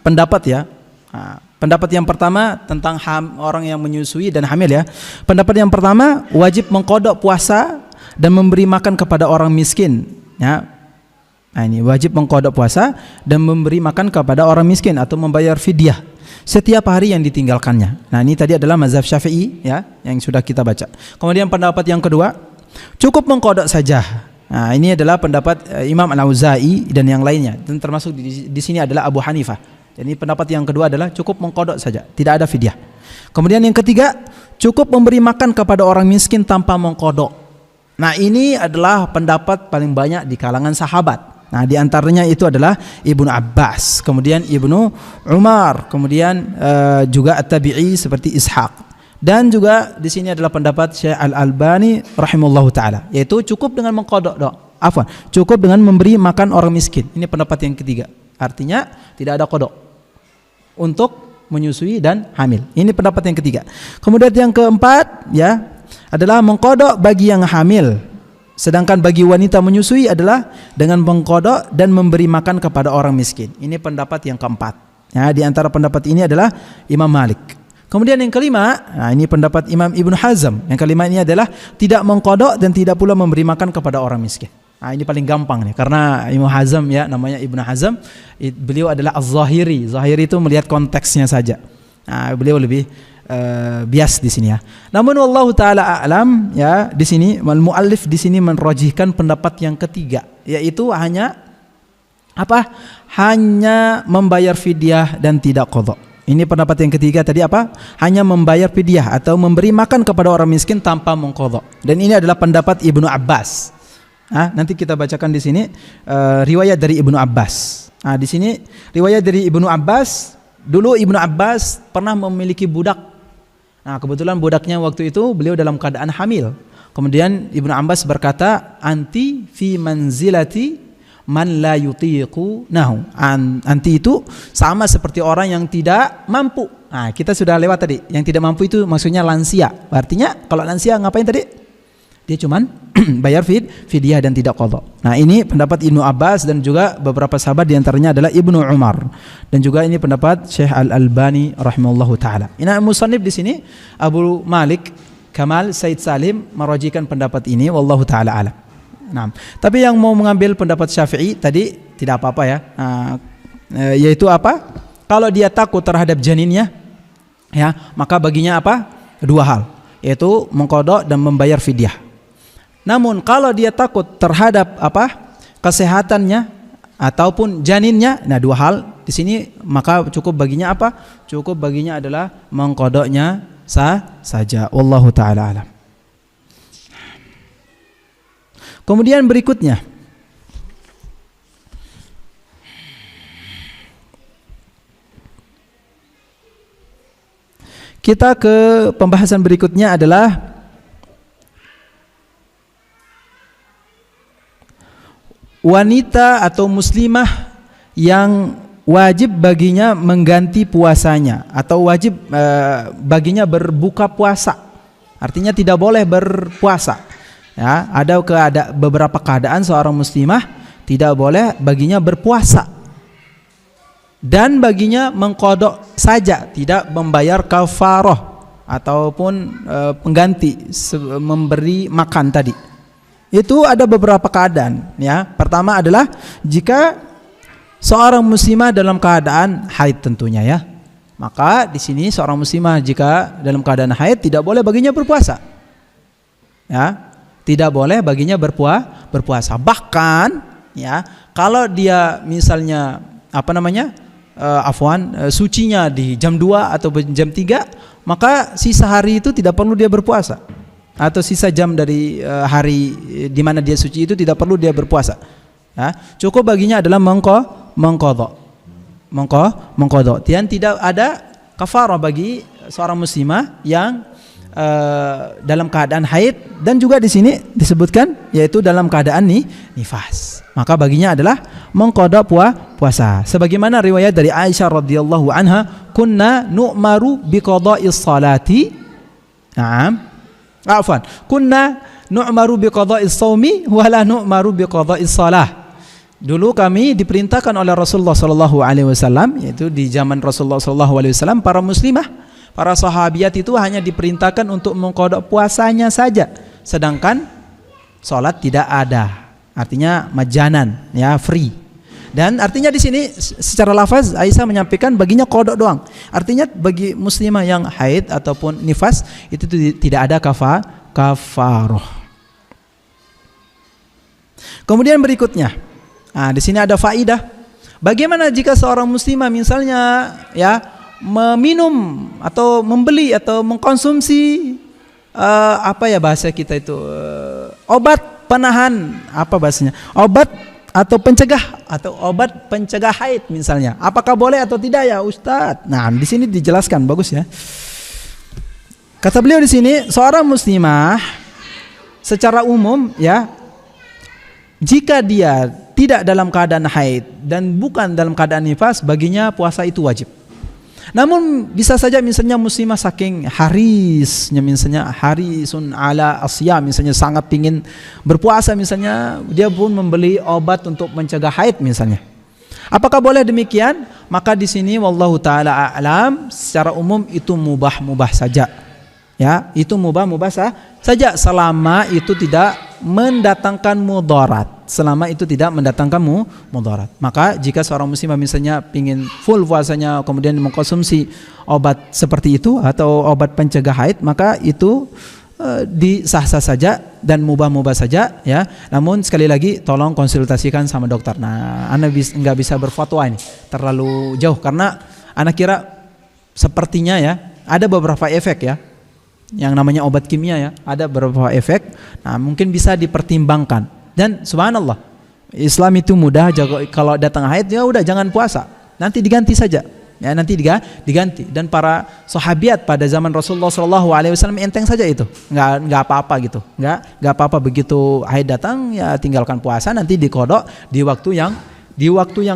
pendapat, ya. Nah, pendapat yang pertama tentang orang yang menyusui dan hamil, ya. Pendapat yang pertama, wajib mengqadha puasa dan memberi makan kepada orang miskin, ya. Nah, ini wajib mengqadha puasa dan memberi makan kepada orang miskin atau membayar fidyah setiap hari yang ditinggalkannya. Nah, ini tadi adalah mazhab Syafi'i, ya, yang sudah kita baca. Kemudian pendapat yang kedua, cukup mengqadha saja. Nah, ini adalah pendapat Imam Al-Auza'i dan yang lainnya, dan termasuk di sini adalah Abu Hanifah. Jadi pendapat yang kedua adalah cukup mengqadha saja, tidak ada fidyah. Kemudian yang ketiga, cukup memberi makan kepada orang miskin tanpa mengqadha. Nah, ini adalah pendapat paling banyak di kalangan sahabat. Nah, di antaranya itu adalah Ibnu Abbas, kemudian Ibnu Umar, kemudian juga At-Tabi'i seperti Ishaq, dan juga di sini adalah pendapat Syekh Al-Albani rahimahullahu taala, yaitu cukup dengan mengqadha, cukup dengan memberi makan orang miskin. Ini pendapat yang ketiga, artinya tidak ada qadha untuk menyusui dan hamil. Ini pendapat yang ketiga. Kemudian yang keempat, ya, adalah mengqadha bagi yang hamil. Sedangkan bagi wanita menyusui adalah dengan mengqadha dan memberi makan kepada orang miskin. Ini pendapat yang keempat. Ya, di antara pendapat ini adalah Imam Malik. Kemudian yang kelima, nah, ini pendapat Imam Ibnu Hazm. Yang kelima ini adalah tidak mengqadha dan tidak pula memberi makan kepada orang miskin. Nah, ini paling gampang nih, karena Imam Hazm, ya, namanya Ibnu Hazm, beliau adalah Az-Zahiri. Zahiri itu melihat konteksnya saja. Nah, beliau lebih bias di sini, ya. Namun wallahu taala a'lam, ya, di sini al-muallif di sini menrajihkan pendapat yang ketiga, yaitu hanya apa? Hanya membayar fidyah dan tidak qadha. Ini pendapat yang ketiga tadi apa? Hanya membayar fidyah atau memberi makan kepada orang miskin tanpa mengqadha. Dan ini adalah pendapat Ibnu Abbas. Nanti kita bacakan di sini riwayat dari Ibnu Abbas. Di sini riwayat dari Ibnu Abbas. Dulu Ibnu Abbas pernah memiliki budak. Kebetulan budaknya waktu itu beliau dalam keadaan hamil. Kemudian Ibnu Abbas berkata, "Anti fi manzilati man la yutiqu nahu." Anti itu sama seperti orang yang tidak mampu. Kita sudah lewat tadi. Yang tidak mampu itu maksudnya lansia. Artinya kalau lansia ngapain tadi? Dia cuman bayar fidyah dan tidak qadha. Ini pendapat Ibnu Abbas dan juga beberapa sahabat, diantaranya adalah Ibnu Umar, dan juga ini pendapat Syekh Al-Albani rahimahullahu taala. Musannif di sini Abu Malik Kamal Said Salim merajikan pendapat ini, wallahu taala alam. Tapi yang mau mengambil pendapat Syafi'i tadi tidak apa-apa ya. Yaitu apa? Kalau dia takut terhadap janinnya, ya, maka baginya apa? Dua hal, yaitu mengqadha dan membayar fidyah. Namun kalau dia takut terhadap kesehatannya ataupun janinnya, dua hal di sini, maka cukup baginya apa? Cukup baginya adalah mengqadhanya saja. Wallahu taala alam. Kemudian berikutnya, kita ke pembahasan berikutnya adalah wanita atau muslimah yang wajib baginya mengganti puasanya atau wajib baginya berbuka puasa. Artinya tidak boleh berpuasa. Ya, ada beberapa keadaan seorang muslimah tidak boleh baginya berpuasa. Dan baginya mengqadha saja, tidak membayar kafarah ataupun pengganti memberi makan tadi. Itu ada beberapa keadaan, ya. Pertama adalah jika seorang muslimah dalam keadaan haid tentunya, ya. Maka di sini seorang muslimah jika dalam keadaan haid tidak boleh baginya berpuasa. Ya, tidak boleh baginya berpuasa. Bahkan, ya, kalau dia misalnya sucinya di jam 2 atau jam 3, maka sisa hari itu tidak perlu dia berpuasa. Atau sisa jam dari hari di mana dia suci itu tidak perlu dia berpuasa. Ya, cukup baginya adalah mengqadha. Dan tidak ada kafarah bagi seorang muslimah yang dalam keadaan haid, dan juga di sini disebutkan yaitu dalam keadaan nifas. Maka baginya adalah mengqadha puasa. Sebagaimana riwayat dari Aisyah radhiyallahu anha, "Kunna nu'maru biqadha'is salati." Kunna nu'maru biqadha'is shaumi wa la nu'maru biqadha'is shalah. Dulu kami diperintahkan oleh Rasulullah sallallahu alaihi wasallam, yaitu di zaman Rasulullah sallallahu alaihi wasallam, para muslimah, para sahabiat itu hanya diperintahkan untuk mengqadha puasanya saja, sedangkan salat tidak ada. Artinya majanan, ya, free. Dan artinya di sini secara lafaz Aisyah menyampaikan baginya qadha doang. Artinya bagi muslimah yang haid ataupun nifas itu tidak ada kafarah. Kemudian berikutnya, di sini ada faidah. Bagaimana jika seorang muslimah misalnya, ya, meminum atau membeli atau mengkonsumsi bahasa kita itu obat penahan, bahasanya? Obat atau obat pencegah haid misalnya. Apakah boleh atau tidak, ya Ustadz? Di sini dijelaskan, bagus ya. Kata beliau di sini, seorang muslimah secara umum, ya, jika dia tidak dalam keadaan haid dan bukan dalam keadaan nifas, baginya puasa itu wajib. Namun bisa saja misalnya muslimah saking harisnya, misalnya harisun ala asyam, misalnya sangat pingin berpuasa, misalnya dia pun membeli obat untuk mencegah haid misalnya. Apakah boleh demikian? Maka di sini wallahu taala a'lam, secara umum itu mubah saja. Ya, itu mubah saja selama itu tidak mendatangkan mudarat. Selama itu tidak mendatangkan mudarat. Maka jika seorang muslimah misalnya pingin full puasanya kemudian mengkonsumsi obat seperti itu atau obat pencegah haid, maka itu disah-sah saja dan mubah saja, ya. Namun sekali lagi tolong konsultasikan sama dokter. Anda nggak bisa berfatwa ini terlalu jauh, karena Anda kira sepertinya, ya, ada beberapa efek, ya, yang namanya obat kimia, ya, ada beberapa efek. Mungkin bisa dipertimbangkan. Dan subhanallah, Islam itu mudah. Kalau datang haid ya udah jangan puasa, nanti diganti saja. Ya, nanti diganti. Dan para sahabiat pada zaman Rasulullah SAW enteng saja itu, nggak apa-apa gitu, nggak apa-apa begitu haid datang ya tinggalkan puasa, nanti dikodok di waktu yang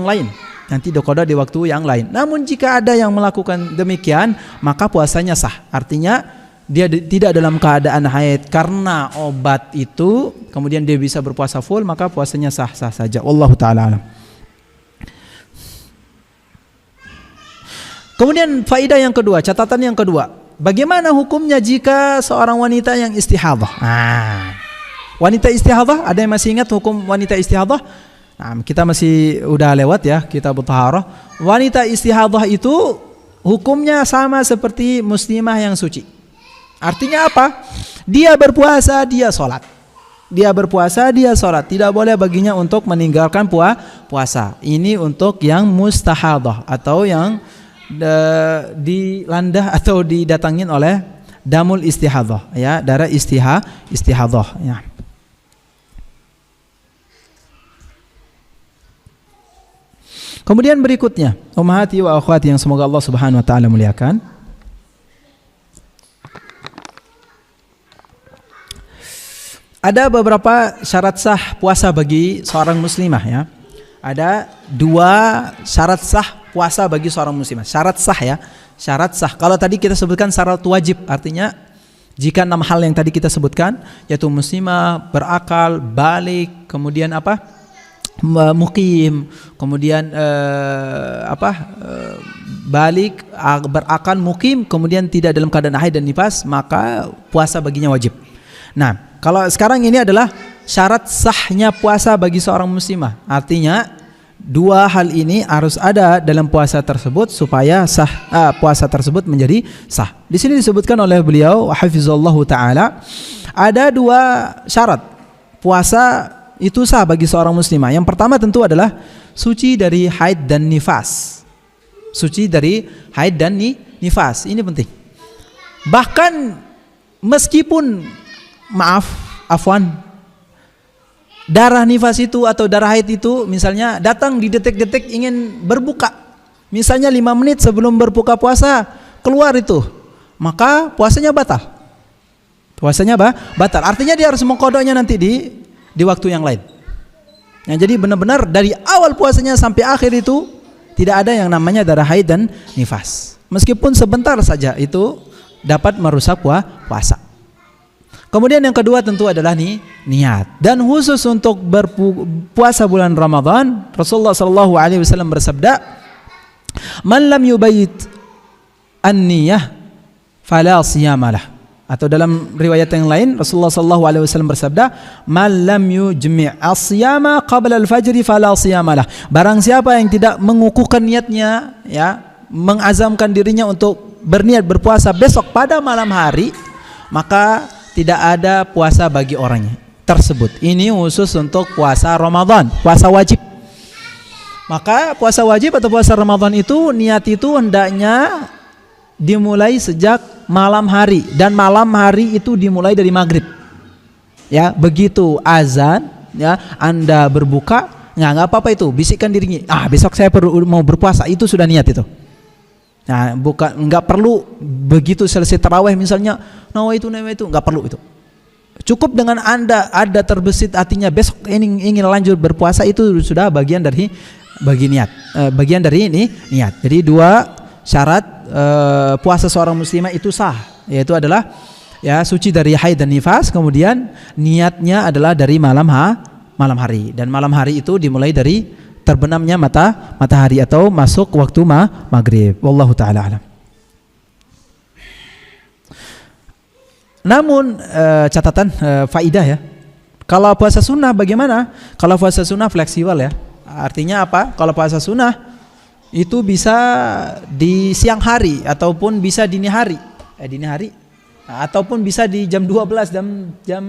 lain. Nanti dikodok di waktu yang lain. Namun jika ada yang melakukan demikian, maka puasanya sah. Artinya dia tidak dalam keadaan haid karena obat itu, kemudian dia bisa berpuasa full, maka puasanya sah-sah saja. Wallahu ta'ala alam. Kemudian faidah yang kedua, catatan yang kedua, bagaimana hukumnya jika seorang wanita yang istihadhah? Wanita istihadhah, ada yang masih ingat hukum wanita istihadhah? Nah, kita masih udah lewat ya, kitab Thaharah. Wanita istihadhah itu hukumnya sama seperti muslimah yang suci. Artinya apa? Dia berpuasa, dia sholat. Dia berpuasa, dia sholat. Tidak boleh baginya untuk meninggalkan puasa. Ini untuk yang mustahadah atau yang dilanda atau didatangin oleh damul istihadhah, ya, darah istihadhah, ya. Kemudian berikutnya, ummahati wa akhwati yang semoga Allah Subhanahu wa taala muliakan. Ada beberapa syarat sah puasa bagi seorang muslimah, ya. Ada 2 syarat sah puasa bagi seorang muslimah. Syarat sah, ya. Syarat sah. Kalau tadi kita sebutkan syarat wajib, artinya jika 6 hal yang tadi kita sebutkan, yaitu muslimah, berakal, balik, kemudian apa? Muqim, kemudian balik, berakal, muqim, kemudian tidak dalam keadaan haid dan nifas, maka puasa baginya wajib. Nah, kalau sekarang ini adalah syarat sahnya puasa bagi seorang muslimah. Artinya 2 hal ini harus ada dalam puasa tersebut supaya sah, puasa tersebut menjadi sah. Di sini disebutkan oleh beliau hafizallahu taala, ada 2 syarat puasa itu sah bagi seorang muslimah. Yang pertama tentu adalah suci dari haid dan nifas. Suci dari haid dan nifas. Ini penting. Bahkan meskipun darah nifas itu atau darah haid itu misalnya datang di detik-detik ingin berbuka, misalnya 5 menit sebelum berbuka puasa keluar itu, maka puasanya batal. Puasanya batal. Artinya dia harus mengkodoknya nanti di waktu yang lain. Nah, jadi benar-benar dari awal puasanya sampai akhir itu tidak ada yang namanya darah haid dan nifas. Meskipun sebentar saja itu dapat merusak puasa. Kemudian yang kedua tentu adalah niat. Dan khusus untuk berpuasa bulan Ramadan, Rasulullah SAW bersabda, "Man lam yubayit an-niyah fala siyamalah." Atau dalam riwayat yang lain Rasulullah SAW bersabda, "Man lam yujmi' as-siyama qabla al-fajr fala siyamalah." Barang siapa yang tidak mengukuhkan niatnya, ya, mengazamkan dirinya untuk berniat berpuasa besok pada malam hari, maka tidak ada puasa bagi orangnya tersebut. Ini khusus untuk puasa Ramadan, puasa wajib. Maka puasa wajib atau puasa Ramadan itu niat itu hendaknya dimulai sejak malam hari, dan malam hari itu dimulai dari maghrib. Ya, begitu azan, ya, Anda berbuka, nggak apa-apa itu, bisikkan dirinya, besok saya mau berpuasa, itu sudah niat itu. Nah, nggak perlu begitu selesai tarawih misalnya, nawa itu, nggak perlu itu. Cukup dengan Anda ada terbesit hatinya besok ingin lanjut berpuasa, itu sudah bagian dari niat. Jadi 2 syarat puasa seorang muslimah itu sah, yaitu adalah ya suci dari haid dan nifas, kemudian niatnya adalah dari malam hari, dan malam hari itu dimulai dari terbenamnya matahari atau masuk waktu maghrib. Wallahu taala alam. Namun catatan faidah, ya. Kalau puasa sunnah bagaimana? Kalau puasa sunnah fleksibel, ya. Artinya apa? Kalau puasa sunnah itu bisa di siang hari ataupun bisa dini hari, ataupun bisa di jam 12 jam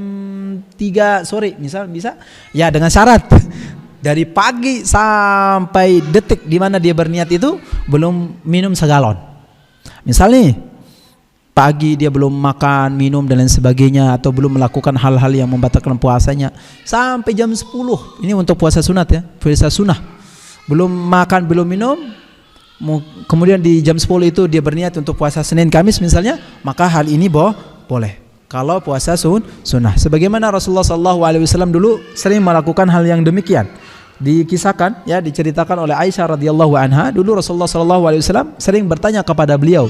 3 sore misal, bisa. Ya, dengan syarat dari pagi sampai detik di mana dia berniat itu belum minum segalon. Misalnya pagi dia belum makan, minum dan lain sebagainya, atau belum melakukan hal-hal yang membatalkan puasanya sampai jam 10. Ini untuk puasa sunat ya, puasa sunnah. Belum makan, belum minum, kemudian di jam 10 itu dia berniat untuk puasa Senin Kamis misalnya, maka hal ini boleh. Kalau puasa sunnah. Sebagaimana Rasulullah SAW dulu sering melakukan hal yang demikian. Dikisahkan ya, diceritakan oleh Aisyah radhiyallahu anha, dulu Rasulullah SAW sering bertanya kepada beliau,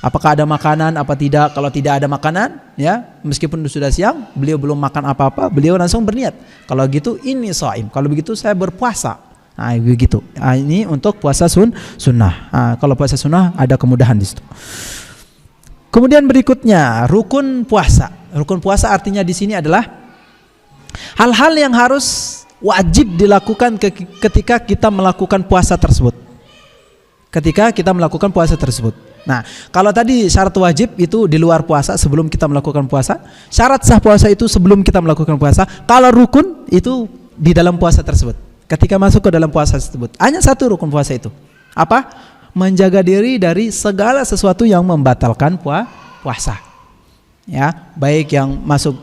apakah ada makanan apa tidak. Kalau tidak ada makanan ya, meskipun sudah siang, beliau belum makan apa-apa, beliau langsung berniat, kalau gitu ini shaim, kalau begitu saya berpuasa. Nah begitu. Nah, ini untuk puasa sunnah. Nah, kalau puasa sunnah ada kemudahan di situ. Kemudian berikutnya rukun puasa. Rukun puasa artinya di sini adalah hal-hal yang harus wajib dilakukan ketika kita melakukan puasa tersebut. Ketika kita melakukan puasa tersebut. Nah, kalau tadi syarat wajib itu di luar puasa, sebelum kita melakukan puasa. Syarat sah puasa itu sebelum kita melakukan puasa. Kalau rukun itu di dalam puasa tersebut. Ketika masuk ke dalam puasa tersebut. Hanya satu rukun puasa itu. Apa? Menjaga diri dari segala sesuatu yang membatalkan puasa. Ya, baik yang masuk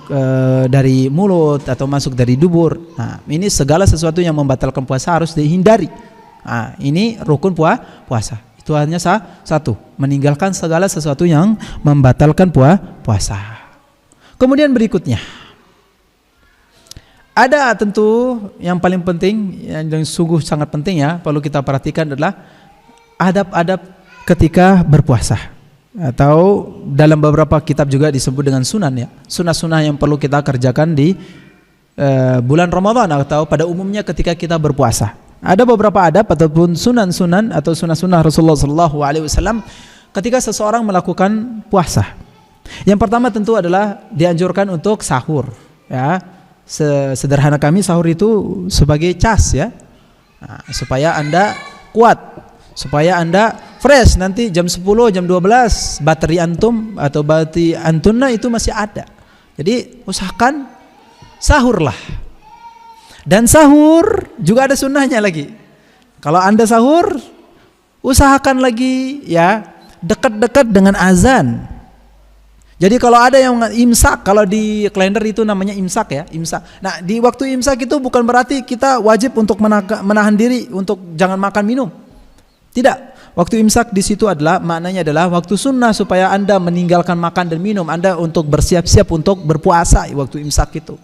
dari mulut atau masuk dari dubur. Nah, ini segala sesuatu yang membatalkan puasa harus dihindari. Nah, ini rukun puasa. Itu hanya satu, meninggalkan segala sesuatu yang membatalkan puasa. Kemudian berikutnya, ada tentu yang paling penting, yang sungguh sangat penting ya, perlu kita perhatikan adalah adab-adab ketika berpuasa, atau dalam beberapa kitab juga disebut dengan sunan ya, sunnah-sunnah yang perlu kita kerjakan di bulan Ramadan atau pada umumnya ketika kita berpuasa. Ada beberapa adab ataupun sunan-sunan atau sunnah-sunnah Rasulullah SAW ketika seseorang melakukan puasa. Yang pertama tentu adalah dianjurkan untuk sahur ya. Sederhana kami, sahur itu sebagai cas ya, nah, supaya Anda kuat, supaya Anda fresh nanti jam 10, jam 12 bateri antum atau bateri antuna itu masih ada. Jadi usahakan sahurlah. Dan sahur juga ada sunnahnya lagi. Kalau Anda sahur, usahakan lagi ya dekat-dekat dengan azan. Jadi kalau ada yang imsak, kalau di kalender itu namanya imsak ya, imsak. Nah, di waktu imsak itu bukan berarti kita wajib untuk menahan diri untuk jangan makan minum. Tidak. Waktu imsak di situ adalah maknanya adalah waktu sunnah supaya Anda meninggalkan makan dan minum, Anda untuk bersiap-siap untuk berpuasa waktu imsak itu.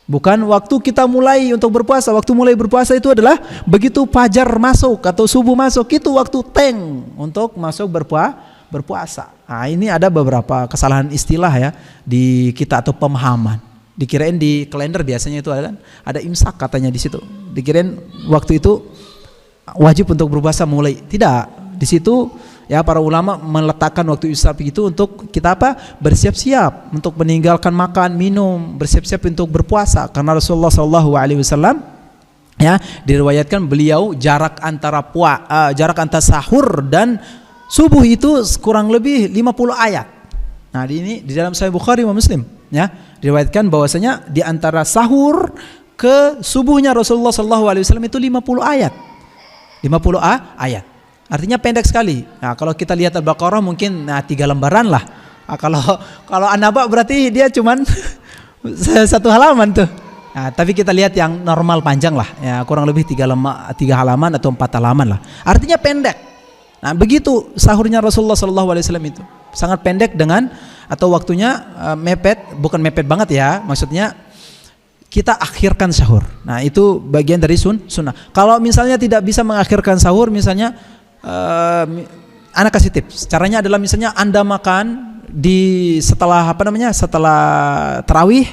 Bukan waktu kita mulai untuk berpuasa. Waktu mulai berpuasa itu adalah begitu fajar masuk atau subuh masuk, itu waktu teng untuk masuk berpuasa. Nah, ini ada beberapa kesalahan istilah ya di kita atau pemahaman. Dikirain di kalender biasanya itu ada imsak katanya di situ. Dikirain waktu itu wajib untuk berpuasa mulai. Tidak. Di situ ya para ulama meletakkan waktu imsak itu untuk kita apa? Bersiap-siap untuk meninggalkan makan, minum, bersiap-siap untuk berpuasa. Karena Rasulullah SAW ya diriwayatkan beliau jarak antara sahur dan subuh itu kurang lebih 50 ayat. Nah, ini di dalam Sahih Bukhari dan Muslim ya, diriwayatkan bahwasanya di antara sahur ke subuhnya Rasulullah SAW itu 50 ayat. 50 ayat. Artinya pendek sekali. Nah, kalau kita lihat Al-Baqarah mungkin 3 lembaran lah. Nah, kalau An-Naba berarti dia cuman 1 halaman tuh. Nah, tapi kita lihat yang normal panjang lah. Ya, kurang lebih 3 halaman atau 4 halaman lah. Artinya pendek. Nah, begitu sahurnya Rasulullah SAW itu sangat pendek dengan atau waktunya mepet, bukan mepet banget ya, maksudnya kita akhirkan sahur. Nah, itu bagian dari sunnah. Kalau misalnya tidak bisa mengakhirkan sahur, misalnya anak kasih tips. Caranya adalah misalnya Anda makan setelah tarawih,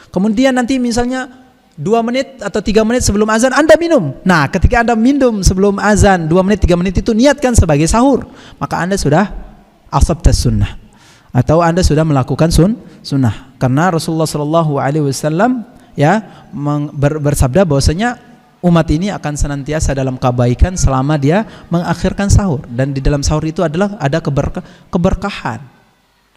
kemudian nanti misalnya 2 menit atau 3 menit sebelum azan Anda minum. Nah, ketika Anda minum sebelum azan 2 menit 3 menit itu niatkan sebagai sahur, maka Anda sudah asabtas sunnah atau Anda sudah melakukan sunnah. Karena Rasulullah SAW ya bersabda bahwasanya umat ini akan senantiasa dalam kebaikan selama dia mengakhirkan sahur, dan di dalam sahur itu adalah ada keberkahan.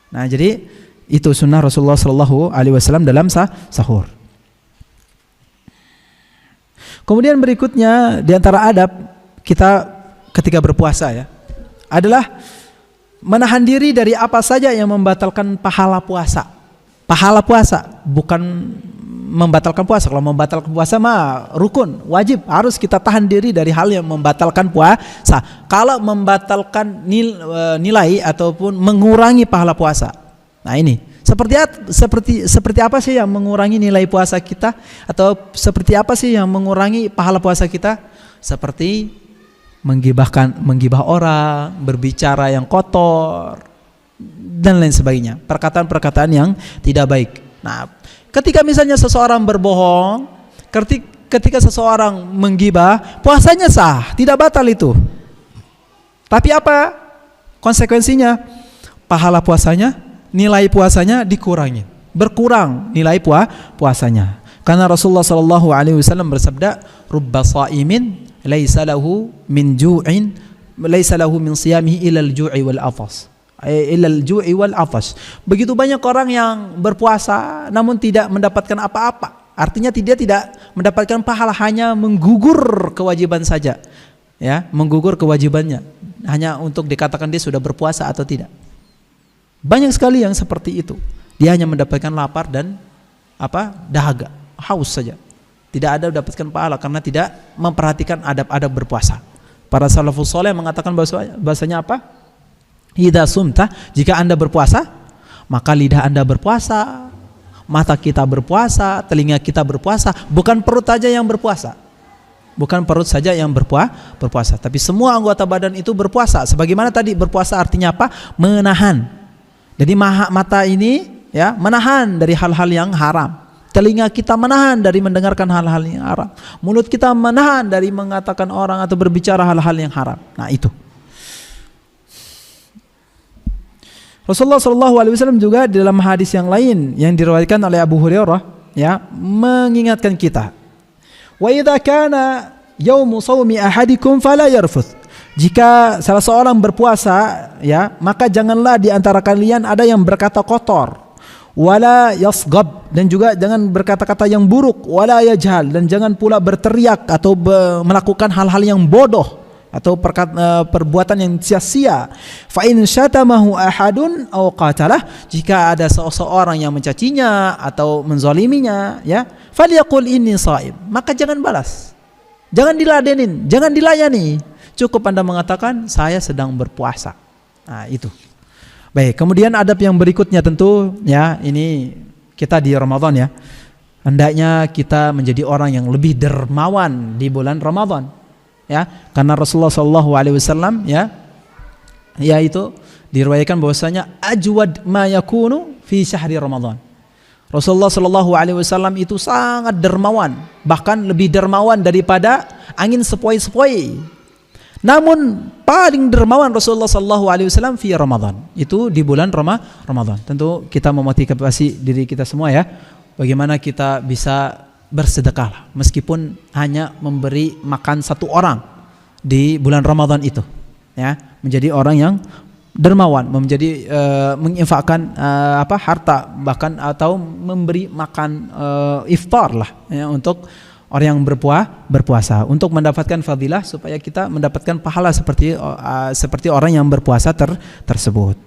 Nah, jadi itu sunnah Rasulullah SAW dalam sahur. Kemudian berikutnya di antara adab kita ketika berpuasa ya adalah Menahan diri dari apa saja yang membatalkan pahala puasa. Pahala puasa, bukan membatalkan puasa. Kalau membatalkan puasa mah rukun, wajib, harus kita tahan diri dari hal yang membatalkan puasa. Kalau membatalkan nilai ataupun mengurangi pahala puasa. Nah ini, seperti apa sih yang mengurangi nilai puasa kita, atau seperti apa sih yang mengurangi pahala puasa kita? Seperti menggibah orang, berbicara yang kotor, dan lain sebagainya. Perkataan-perkataan yang tidak baik. Nah, ketika misalnya seseorang berbohong, ketika seseorang menggibah, puasanya sah, tidak batal itu. Tapi apa konsekuensinya? Pahala puasanya, nilai puasanya dikurangi, berkurang nilai puasanya. Karena Rasulullah SAW bersabda, "Rubba sha'imin laisa lahu min ju'in laisa lahu min siyamihi illa al-ju'i wal atas." Illa al-ju'i wal atas. Begitu banyak orang yang berpuasa namun tidak mendapatkan apa-apa. Artinya dia tidak mendapatkan pahala, hanya menggugur kewajiban saja. Ya, menggugur kewajibannya hanya untuk dikatakan dia sudah berpuasa atau tidak. Banyak sekali yang seperti itu. Dia hanya mendapatkan lapar dan dahaga, haus saja. Tidak ada mendapatkan pahala karena tidak memperhatikan adab-adab berpuasa. Para salafus saleh mengatakan bahasanya apa? Idza sumta, jika Anda berpuasa, maka lidah Anda berpuasa, mata kita berpuasa, telinga kita berpuasa. Bukan perut saja yang berpuasa. Bukan perut saja yang berpuasa, tapi semua anggota badan itu berpuasa. Sebagaimana tadi berpuasa artinya apa? Menahan. Jadi mata ini ya menahan dari hal-hal yang haram. Telinga kita menahan dari mendengarkan hal-hal yang haram. Mulut kita menahan dari mengatakan orang atau berbicara hal-hal yang haram. Nah itu. Rasulullah SAW juga di dalam hadis yang lain yang diriwayatkan oleh Abu Hurairah ya mengingatkan kita. Wa idza kana yaumu shaumi ahadikum fala yarfuth. Jika salah seorang berpuasa ya, maka janganlah di antara kalian ada yang berkata kotor. Wala yasgab, dan juga jangan berkata-kata yang buruk. Wala yajhal, dan jangan pula berteriak atau melakukan hal-hal yang bodoh atau perbuatan yang sia-sia. Fa in syatamahu ahadun aw qatalah, jika ada seseorang yang mencacinya atau menzaliminya ya, falyaqul inni shaim, maka jangan balas. Jangan diladenin, jangan dilayani. Cukup Anda mengatakan saya sedang berpuasa. Nah, itu. Baik, kemudian adab yang berikutnya tentu ya, ini kita di Ramadan ya. Hendaknya kita menjadi orang yang lebih dermawan di bulan Ramadan. Ya, karena Rasulullah SAW ya itu diriwayatkan bahwasanya ajwad ma yakunu fi syahri Ramadan. Rasulullah SAW itu sangat dermawan, bahkan lebih dermawan daripada angin sepoi-sepoi. Namun paling dermawan Rasulullah SAW fi Ramadan, itu di bulan Ramadan. Tentu kita memotivasi diri kita semua ya, bagaimana kita bisa bersedekah meskipun hanya memberi makan satu orang di bulan Ramadan itu ya, menjadi orang yang dermawan, menjadi menginfakkan harta bahkan atau memberi makan iftar lah ya, untuk orang yang berpuasa untuk mendapatkan fadilah, supaya kita mendapatkan pahala seperti orang yang berpuasa tersebut.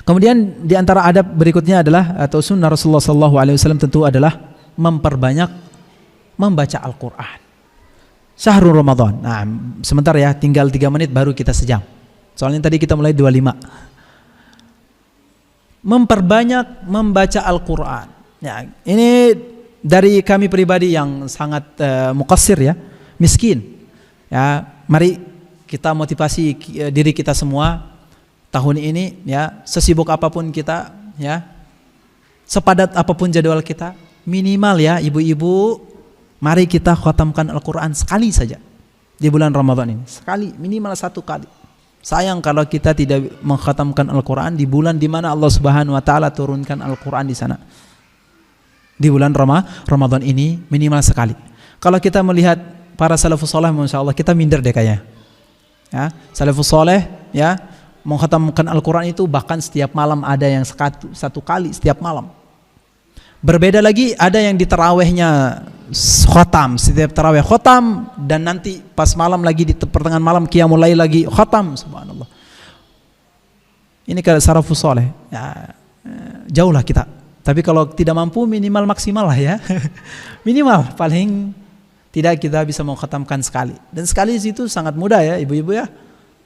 Kemudian di antara adab berikutnya adalah atau sunnah Rasulullah SAW tentu adalah memperbanyak membaca Al-Quran. Syahrul Ramadan. Nah, sebentar ya, tinggal 3 menit baru kita sejam. Soalnya tadi kita mulai 25. Memperbanyak membaca Al-Quran. Ya, ini dari kami pribadi yang sangat muqassir ya, miskin. Ya, mari kita motivasi diri kita semua tahun ini ya, sesibuk apapun kita ya, sepadat apapun jadwal kita, minimal ya ibu-ibu, mari kita khatamkan Al-Quran sekali saja di bulan Ramadan ini. Sekali, minimal 1 kali. Sayang kalau kita tidak mengkhatamkan Al-Quran di bulan di mana Allah Subhanahu wa taala turunkan Al-Quran di sana. Di bulan Ramadan ini minimal sekali. Kalau kita melihat para salafus saleh, Masya Allah, kita minder deh kayaknya. Ya, salafus saleh ya, mengkhatamkan Al-Quran itu bahkan setiap malam, ada yang 1 kali setiap malam. Berbeda lagi ada yang di tarawihnya khatam, setiap tarawih khatam, dan nanti pas malam lagi di pertengahan malam qiyamul lail lagi khatam, subhanallah. Ini kalau salafus saleh, ya, jauhlah kita. Tapi kalau tidak mampu minimal maksimal lah ya. Minimal paling tidak kita bisa mengkhatamkan sekali. Dan sekali itu sangat mudah ya ibu-ibu ya.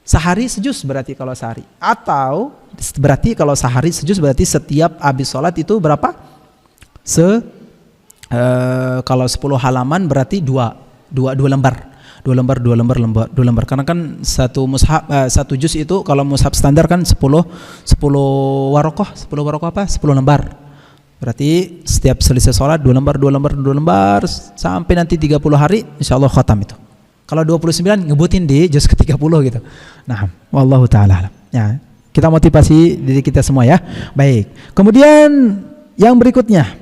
Sehari sejuz berarti kalau sehari. Atau berarti kalau sehari sejuz berarti setiap habis sholat itu berapa? Kalau 10 halaman berarti dua lembar. Dua lembar. Karena kan satu mushaf, satu juz itu kalau mushaf standar kan 10 warokoh apa? 10 lembar. Berarti setiap selesai sholat 2 lembar sampai nanti 30 hari insyaallah khatam itu. Kalau 29 ngebutin di juz ke-30 gitu. Nah, wallahu taala alam. Ya, kita motivasi diri kita semua ya. Baik. Kemudian yang berikutnya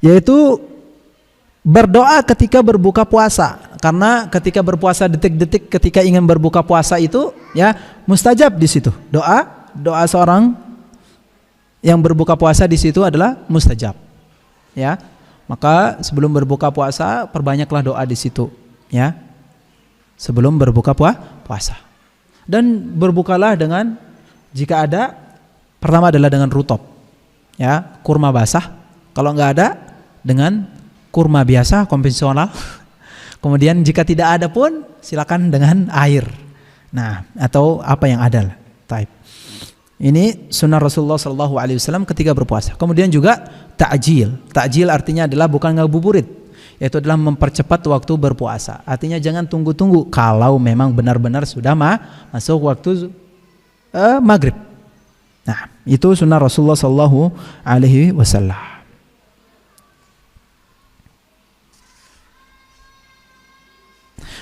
yaitu berdoa ketika berbuka puasa. Karena ketika berpuasa detik-detik ketika ingin berbuka puasa itu ya mustajab di situ. Doa seorang yang berbuka puasa di situ adalah mustajab. Ya. Maka sebelum berbuka puasa perbanyaklah doa di situ, ya. Sebelum berbuka puasa. Dan berbukalah dengan jika ada pertama adalah dengan rutop. Ya, kurma basah. Kalau enggak ada dengan kurma biasa konvensional. Kemudian jika tidak ada pun silakan dengan air. Nah, atau apa yang ada lah. Taib. Ini sunnah Rasulullah SAW ketika berpuasa. Kemudian juga ta'jil. Ta'jil artinya adalah bukan ngabuburit, yaitu adalah mempercepat waktu berpuasa. Artinya jangan tunggu-tunggu kalau memang benar-benar sudah masuk waktu maghrib. Nah, itu sunnah Rasulullah SAW.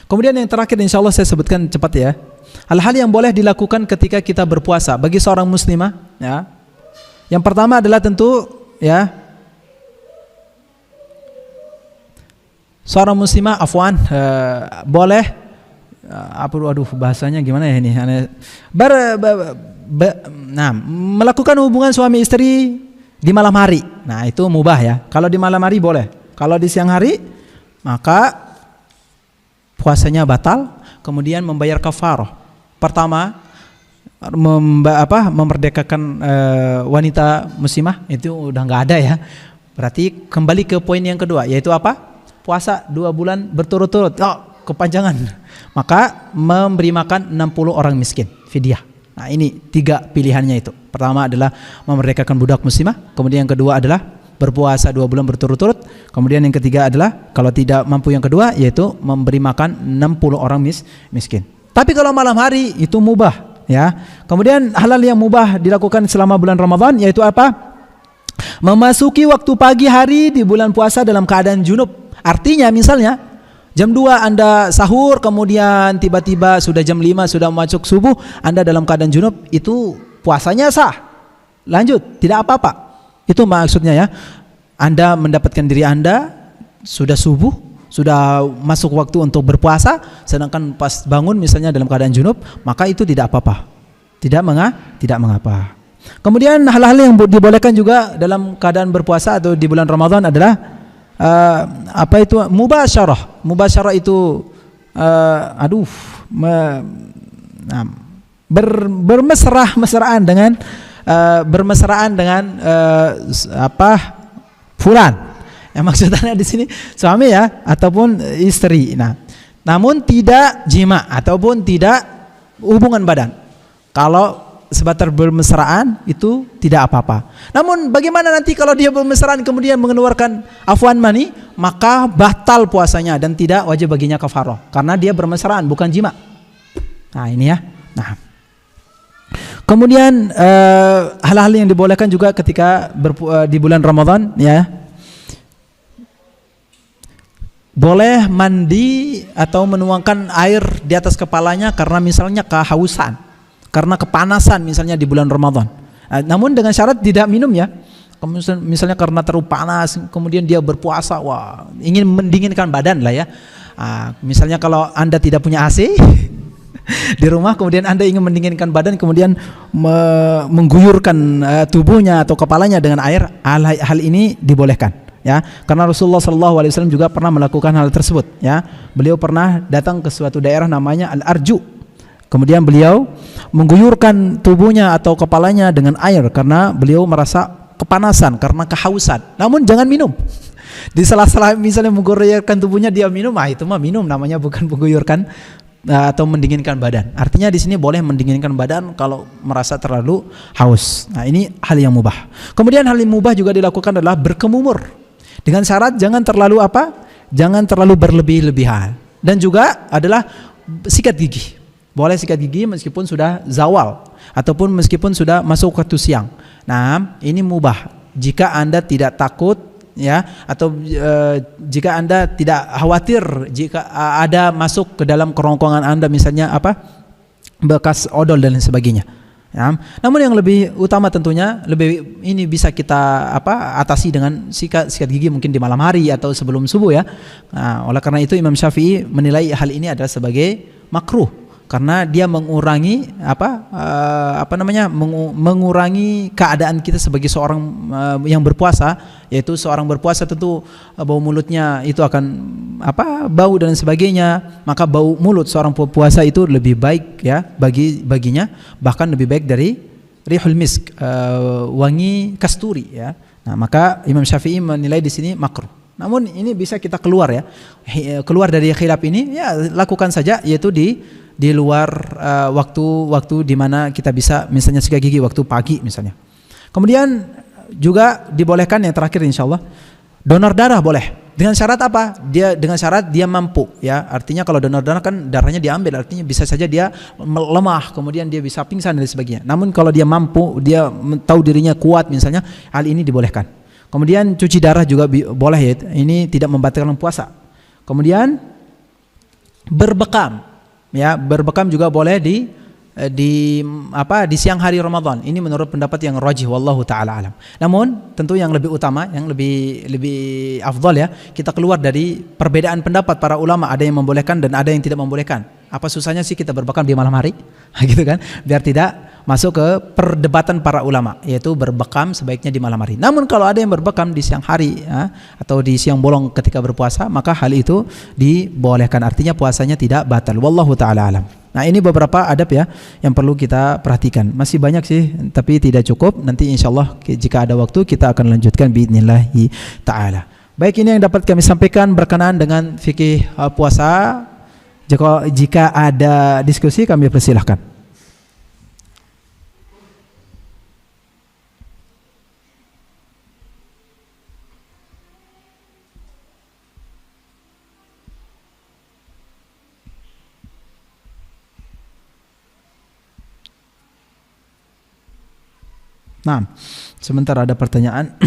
Kemudian yang terakhir insya Allah saya sebutkan cepat ya. Hal-hal yang boleh dilakukan ketika kita berpuasa bagi seorang muslimah ya. Yang pertama adalah tentu ya seorang muslimah boleh bahasanya gimana ya ini? Melakukan hubungan suami istri di malam hari. Nah, itu mubah ya. Kalau di malam hari boleh. Kalau di siang hari maka puasanya batal, kemudian membayar kafarah. Pertama, memerdekakan wanita muslimah itu udah nggak ada ya. Berarti kembali ke poin yang kedua, yaitu apa? Puasa 2 bulan berturut-turut. Oh, kepanjangan. Maka memberi makan 60 orang miskin, fidyah. Nah, ini 3 pilihannya itu. Pertama adalah memerdekakan budak muslimah, kemudian yang kedua adalah berpuasa 2 bulan berturut-turut. Kemudian yang ketiga adalah kalau tidak mampu yang kedua yaitu memberi makan 60 orang miskin. Tapi kalau malam hari itu mubah ya. Kemudian halal yang mubah dilakukan selama bulan Ramadan yaitu apa? Memasuki waktu pagi hari di bulan puasa dalam keadaan junub. Artinya misalnya jam 2 Anda sahur, kemudian tiba-tiba sudah jam 5 sudah masuk subuh, Anda dalam keadaan junub, itu puasanya sah. Lanjut, tidak apa-apa. Itu maksudnya ya. Anda mendapatkan diri Anda sudah subuh, sudah masuk waktu untuk berpuasa, sedangkan pas bangun misalnya dalam keadaan junub, maka itu tidak apa-apa. Tidak mengapa. Kemudian hal-hal yang dibolehkan juga dalam keadaan berpuasa atau di bulan Ramadan adalah mubasyarah. Mubasyarah itu bermesraan dengan fulan. Yang maksudnya di sini suami ya ataupun istri. Nah, namun tidak jima ataupun tidak hubungan badan. Kalau sebatas bermesraan itu tidak apa-apa. Namun bagaimana nanti kalau dia bermesraan kemudian mengeluarkan afwan mani, maka batal puasanya dan tidak wajib baginya kafarah karena dia bermesraan bukan jima. Nah, ini ya. Nah, kemudian hal-hal yang dibolehkan juga ketika di bulan Ramadan ya, boleh mandi atau menuangkan air di atas kepalanya karena misalnya kehausan, karena kepanasan misalnya di bulan Ramadan. Namun dengan syarat tidak minum ya. Misalnya karena terlalu panas, kemudian dia berpuasa, ingin mendinginkan badan lah ya. Misalnya kalau Anda tidak punya AC di rumah, kemudian Anda ingin mendinginkan badan, kemudian mengguyurkan tubuhnya atau kepalanya dengan air, hal ini dibolehkan ya, karena Rasulullah SAW juga pernah melakukan hal tersebut ya. Beliau pernah datang ke suatu daerah namanya Al-Arju. Kemudian beliau mengguyurkan tubuhnya atau kepalanya dengan air karena beliau merasa kepanasan karena kehausan. Namun jangan minum. Di sela-sela misalnya mengguyurkan tubuhnya dia minum, itu mah minum namanya, bukan mengguyurkan atau mendinginkan badan. Artinya di sini boleh mendinginkan badan kalau merasa terlalu haus. Nah, ini hal yang mubah. Kemudian hal yang mubah juga dilakukan adalah berkemumur. Dengan syarat jangan terlalu Jangan terlalu berlebih-lebihan. Dan juga adalah sikat gigi. Boleh sikat gigi meskipun sudah zawal ataupun meskipun sudah masuk waktu siang. Nah, ini mubah. Jika Anda tidak takut ya, atau jika Anda tidak khawatir jika ada masuk ke dalam kerongkongan Anda misalnya bekas odol dan lain sebagainya. Ya. Namun yang lebih utama tentunya ini bisa kita atasi dengan sikat gigi mungkin di malam hari atau sebelum subuh ya. Nah, oleh karena itu Imam Syafi'i menilai hal ini adalah sebagai makruh karena dia mengurangi mengurangi keadaan kita sebagai seorang yang berpuasa, yaitu seorang berpuasa tentu bau mulutnya itu akan bau dan sebagainya, maka bau mulut seorang puasa itu lebih baik ya baginya, bahkan lebih baik dari rihul misk, wangi kasturi ya. Nah, maka Imam Syafi'i menilai di sini makruh. Namun ini bisa kita keluar dari khilaf ini ya, lakukan saja, yaitu di luar waktu di mana kita bisa misalnya sikat gigi waktu pagi misalnya. Kemudian juga dibolehkan yang terakhir insyaallah, donor darah boleh. Dengan syarat apa? Dengan syarat dia mampu ya. Artinya kalau donor darah kan darahnya diambil, artinya bisa saja dia lemah, kemudian dia bisa pingsan dan sebagainya. Namun kalau dia mampu, dia tahu dirinya kuat misalnya, hal ini dibolehkan. Kemudian cuci darah juga boleh ya. Ini tidak membatalkan puasa. Kemudian berbekam. Ya, berbekam juga boleh di siang hari Ramadan. Ini menurut pendapat yang rajih wallahu taala alam. Namun tentu yang lebih utama, yang lebih afdal ya, kita keluar dari perbedaan pendapat para ulama, ada yang membolehkan dan ada yang tidak membolehkan. Apa susahnya sih kita berbekam di malam hari? Gitu kan? Biar tidak masuk ke perdebatan para ulama, yaitu berbekam sebaiknya di malam hari. Namun kalau ada yang berbekam di siang hari ya, atau di siang bolong ketika berpuasa, maka hal itu dibolehkan. Artinya puasanya tidak batal. Wallahu taala alam. Nah, ini beberapa adab ya yang perlu kita perhatikan. Masih banyak sih, tapi tidak cukup. Nanti insyaallah jika ada waktu kita akan lanjutkan biidznillah taala. Baik, ini yang dapat kami sampaikan berkenaan dengan fikih puasa. Jika ada diskusi kami persilahkan. Nah, sebentar ada pertanyaan.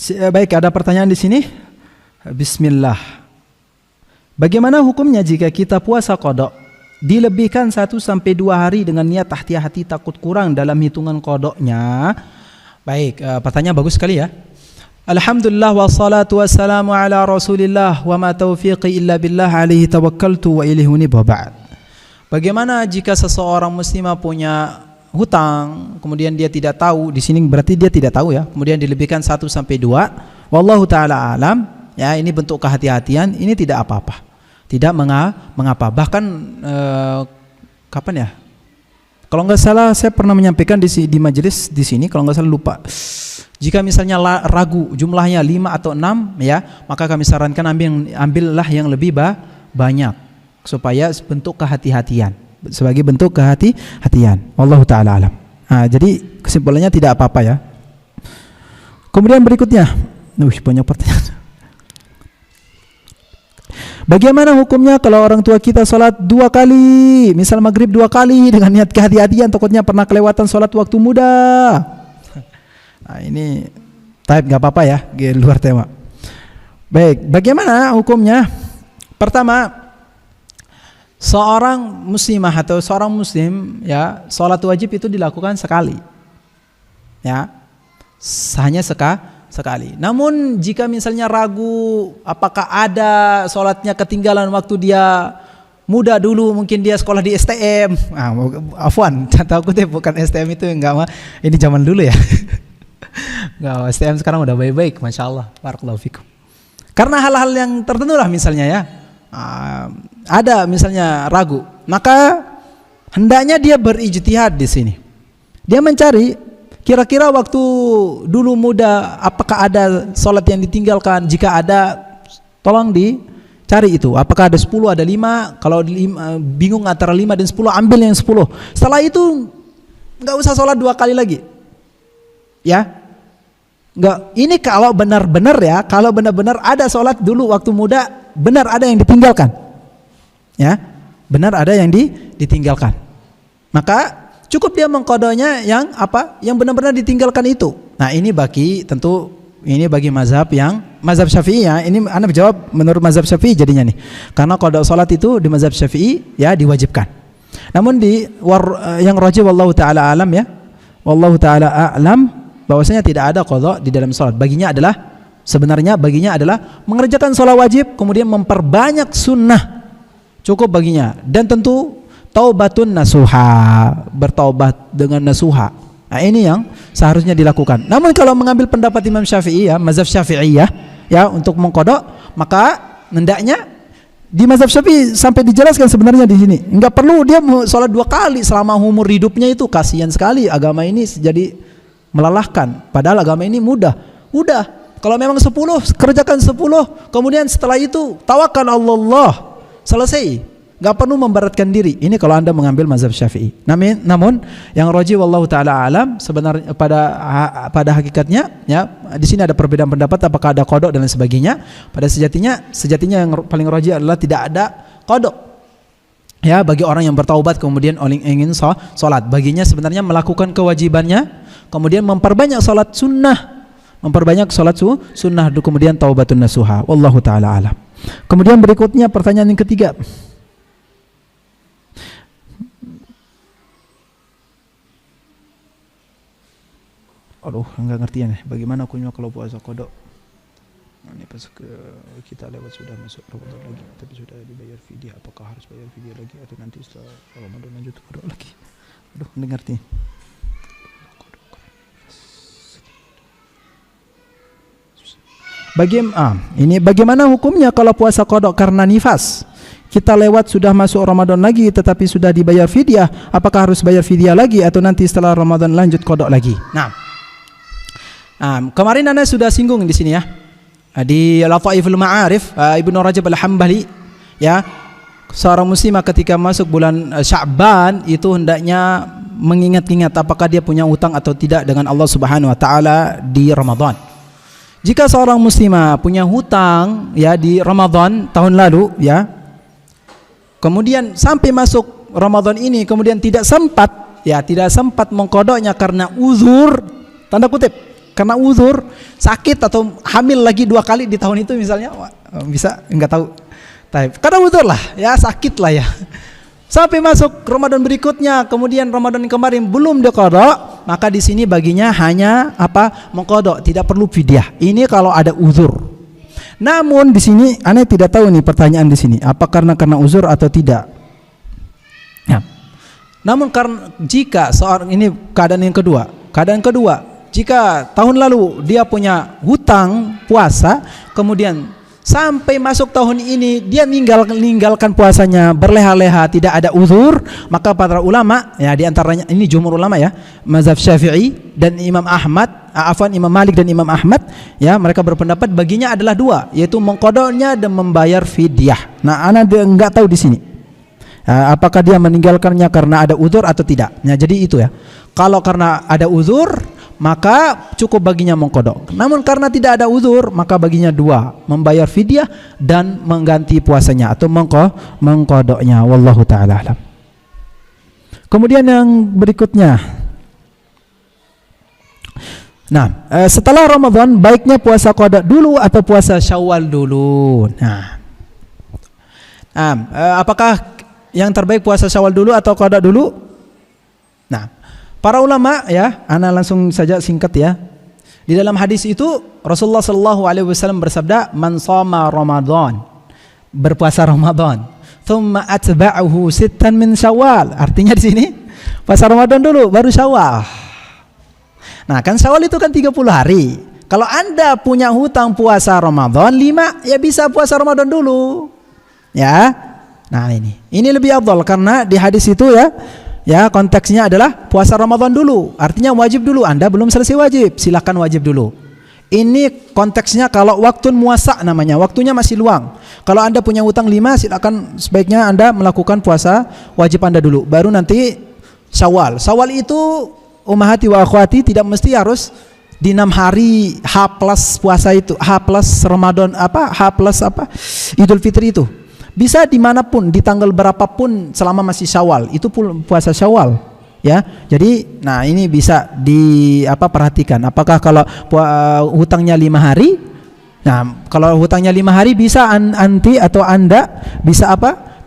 Baik, ada pertanyaan di sini. Bismillah. Bagaimana hukumnya jika kita puasa qada, dilebihkan 1 sampai 2 hari dengan niat hati-hati takut kurang dalam hitungan qadanya? Baik, pertanyaan bagus sekali ya. Alhamdulillah wassalatu wassalamu ala Rasulillah wa ma taufiqi illa billah alaihi tawakkaltu wa ilaihi unib wa ba'd. Bagaimana jika seseorang muslimah punya hutang, kemudian dia tidak tahu, di sini berarti dia tidak tahu ya, kemudian dilebihkan 1 sampai 2, wallahu taala alam, ya ini bentuk kehati-hatian, ini tidak apa-apa. Tidak mengapa. Bahkan kapan ya? Kalau nggak salah saya pernah menyampaikan di majelis di sini, kalau nggak salah lupa. Jika misalnya ragu jumlahnya 5 atau 6 ya, maka kami sarankan ambillah yang lebih banyak supaya bentuk kehati-hatian, sebagai bentuk kehati-hatian. Wallahu taala alam. Nah, jadi kesimpulannya tidak apa-apa ya. Kemudian berikutnya, banyak pertanyaan. Bagaimana hukumnya kalau orang tua kita sholat 2 kali, misal maghrib 2 kali dengan niat kehati-hatian, takutnya pernah kelewatan sholat waktu muda? Nah, ini type nggak apa-apa ya, di luar tema. Baik, bagaimana hukumnya? Pertama, seorang muslimah atau seorang muslim ya, sholat wajib itu dilakukan sekali. Ya, hanya sekali. Namun jika misalnya ragu apakah ada sholatnya ketinggalan waktu dia muda dulu, mungkin dia sekolah di STM. Afwan, takutnya bukan STM itu enggak mah. Ini zaman dulu ya. Enggak, STM sekarang udah baik-baik, masya Allah. Barakallahu fikum. Karena hal-hal yang tertentu lah misalnya ya, ada misalnya ragu, maka hendaknya dia berijtihad di sini. Dia mencari kira-kira waktu dulu muda apakah ada sholat yang ditinggalkan. Jika ada, tolong dicari itu. Apakah ada 10, ada 5. Kalau bingung antara 5 dan 10, ambil yang 10. Setelah itu nggak usah sholat 2 kali lagi. Ya, nggak. Ini kalau benar-benar ya, kalau benar-benar ada sholat dulu waktu muda, benar ada yang ditinggalkan. Ya, benar ada yang ditinggalkan. Maka cukup dia mengqadanya yang apa? Yang benar-benar ditinggalkan itu. Nah, ini bagi mazhab Syafi'i ya. Ini Anda jawab menurut mazhab Syafi'i jadinya nih. Karena qada salat itu di mazhab Syafi'i ya diwajibkan. Namun yang rajih wallahu taala alam ya. Wallahu taala a'lam bahwasanya tidak ada qada di dalam salat. Sebenarnya baginya adalah mengerjakan salat wajib kemudian memperbanyak sunnah. Cukup baginya, dan tentu taubatun nasuha, bertaubat dengan nasuha. Nah, ini yang seharusnya dilakukan. Namun kalau mengambil pendapat Imam Syafi'i ya, mazhab Syafi'i ya untuk mengqada, maka hendaknya di mazhab Syafi'i sampai dijelaskan sebenarnya di sini. Enggak perlu dia sholat 2 kali selama umur hidupnya itu. Kasihan sekali agama ini jadi melelahkan. Padahal agama ini mudah. Kalau memang 10, kerjakan 10, kemudian setelah itu tawakal Allah. Selesai, nggak perlu memberatkan diri. Ini kalau Anda mengambil mazhab Syafi'i. Namun yang rajih wallahu taala alam sebenarnya pada hakikatnya ya, di sini ada perbedaan pendapat apakah ada qada dan lain sebagainya. Pada sejatinya yang paling rajih adalah tidak ada qada. Ya, bagi orang yang bertaubat kemudian ingin salat, baginya sebenarnya melakukan kewajibannya, kemudian memperbanyak salat sunnah, kemudian taubatun nasuha. Wallahu taala alam. Kemudian berikutnya pertanyaan yang ketiga. Aduh, enggak ngerti ya nih. Bagaimana hukumnya kalau puasa qada? Ini pas kita lewat sudah masuk Ramadan lagi, tapi sudah dibayar fidyah. Apakah harus bayar fidyah lagi atau nanti setelah Ramadan lanjut qada lagi? Aduh, enggak ngerti. Bagaimana hukumnya kalau puasa qada karena nifas? Kita lewat sudah masuk Ramadan lagi tetapi sudah dibayar fidyah, apakah harus bayar fidyah lagi atau nanti setelah Ramadan lanjut qada lagi? Nah, kemarin Anda sudah singgung di sini ya. Di Lataiful Ma'arif Ibnu Rajab Al-Hambali ya, seorang muslimah ketika masuk bulan Sya'ban itu hendaknya mengingat-ingat apakah dia punya utang atau tidak dengan Allah Subhanahu wa taala di Ramadan. Jika seorang muslimah punya hutang ya di Ramadan tahun lalu ya, kemudian sampai masuk Ramadan ini kemudian tidak sempat mengqadanya karena uzur, tanda kutip, karena uzur, sakit atau hamil lagi 2 kali di tahun itu misalnya, bisa enggak tahu. Karena uzur lah ya, sakit lah ya. Sampai masuk Ramadan berikutnya, kemudian Ramadan kemarin belum diqada, maka di sini baginya hanya mengqada, tidak perlu fidyah. Ini kalau ada uzur. Namun di sini Anda tidak tahu nih pertanyaan di sini, apa karena uzur atau tidak. Ya. Namun karena jika seorang ini keadaan kedua, jika tahun lalu dia punya hutang puasa, kemudian sampai masuk tahun ini dia meninggalkan puasanya berleha-leha, tidak ada uzur, maka para ulama ya, di antaranya ini jumhur ulama ya, mazhab Syafi'i dan Imam Malik dan Imam Ahmad ya, mereka berpendapat baginya adalah 2, yaitu mengqadanya dan membayar fidyah. Nah, ana enggak tahu di sini apakah dia meninggalkannya karena ada uzur atau tidak. Nah, jadi itu ya. Kalau karena ada uzur maka cukup baginya mengqada. Namun karena tidak ada uzur maka baginya 2, membayar fidyah dan mengganti puasanya atau mengqadanya. Wallahu taala alam. Kemudian yang berikutnya, nah, setelah Ramadan baiknya puasa qada dulu atau puasa Syawal dulu. Apakah yang terbaik puasa Syawal dulu atau qada dulu? Nah, para ulama ya, ana langsung saja singkat ya. Di dalam hadis itu Rasulullah sallallahu alaihi wasallam bersabda, "Man shoma Ramadan," berpuasa Ramadan, "tsumma atba'ahu sittan min Syawal." Artinya di sini puasa Ramadan dulu baru Syawal. Nah, kan Syawal itu kan 30 hari. Kalau Anda punya hutang puasa Ramadan 5, ya bisa puasa Ramadan dulu. Ya. Nah, ini lebih afdal karena di hadis itu ya konteksnya adalah puasa Ramadan dulu. Artinya wajib dulu. Anda belum selesai wajib, silakan wajib dulu. Ini konteksnya kalau waktu muasa namanya, waktunya masih luang. Kalau Anda punya hutang 5, silakan sebaiknya Anda melakukan puasa wajib Anda dulu. Baru nanti Syawal. Syawal itu ummahati wa akhwati tidak mesti harus di 6 hari H plus puasa itu, H plus Ramadan H plus Idul Fitri itu. Bisa dimanapun, di tanggal berapapun selama masih Syawal, itu pun puasa Syawal. Ya, jadi ini bisa perhatikan. Apakah kalau hutangnya 5 hari? Nah, kalau hutangnya 5 hari bisa Anda bisa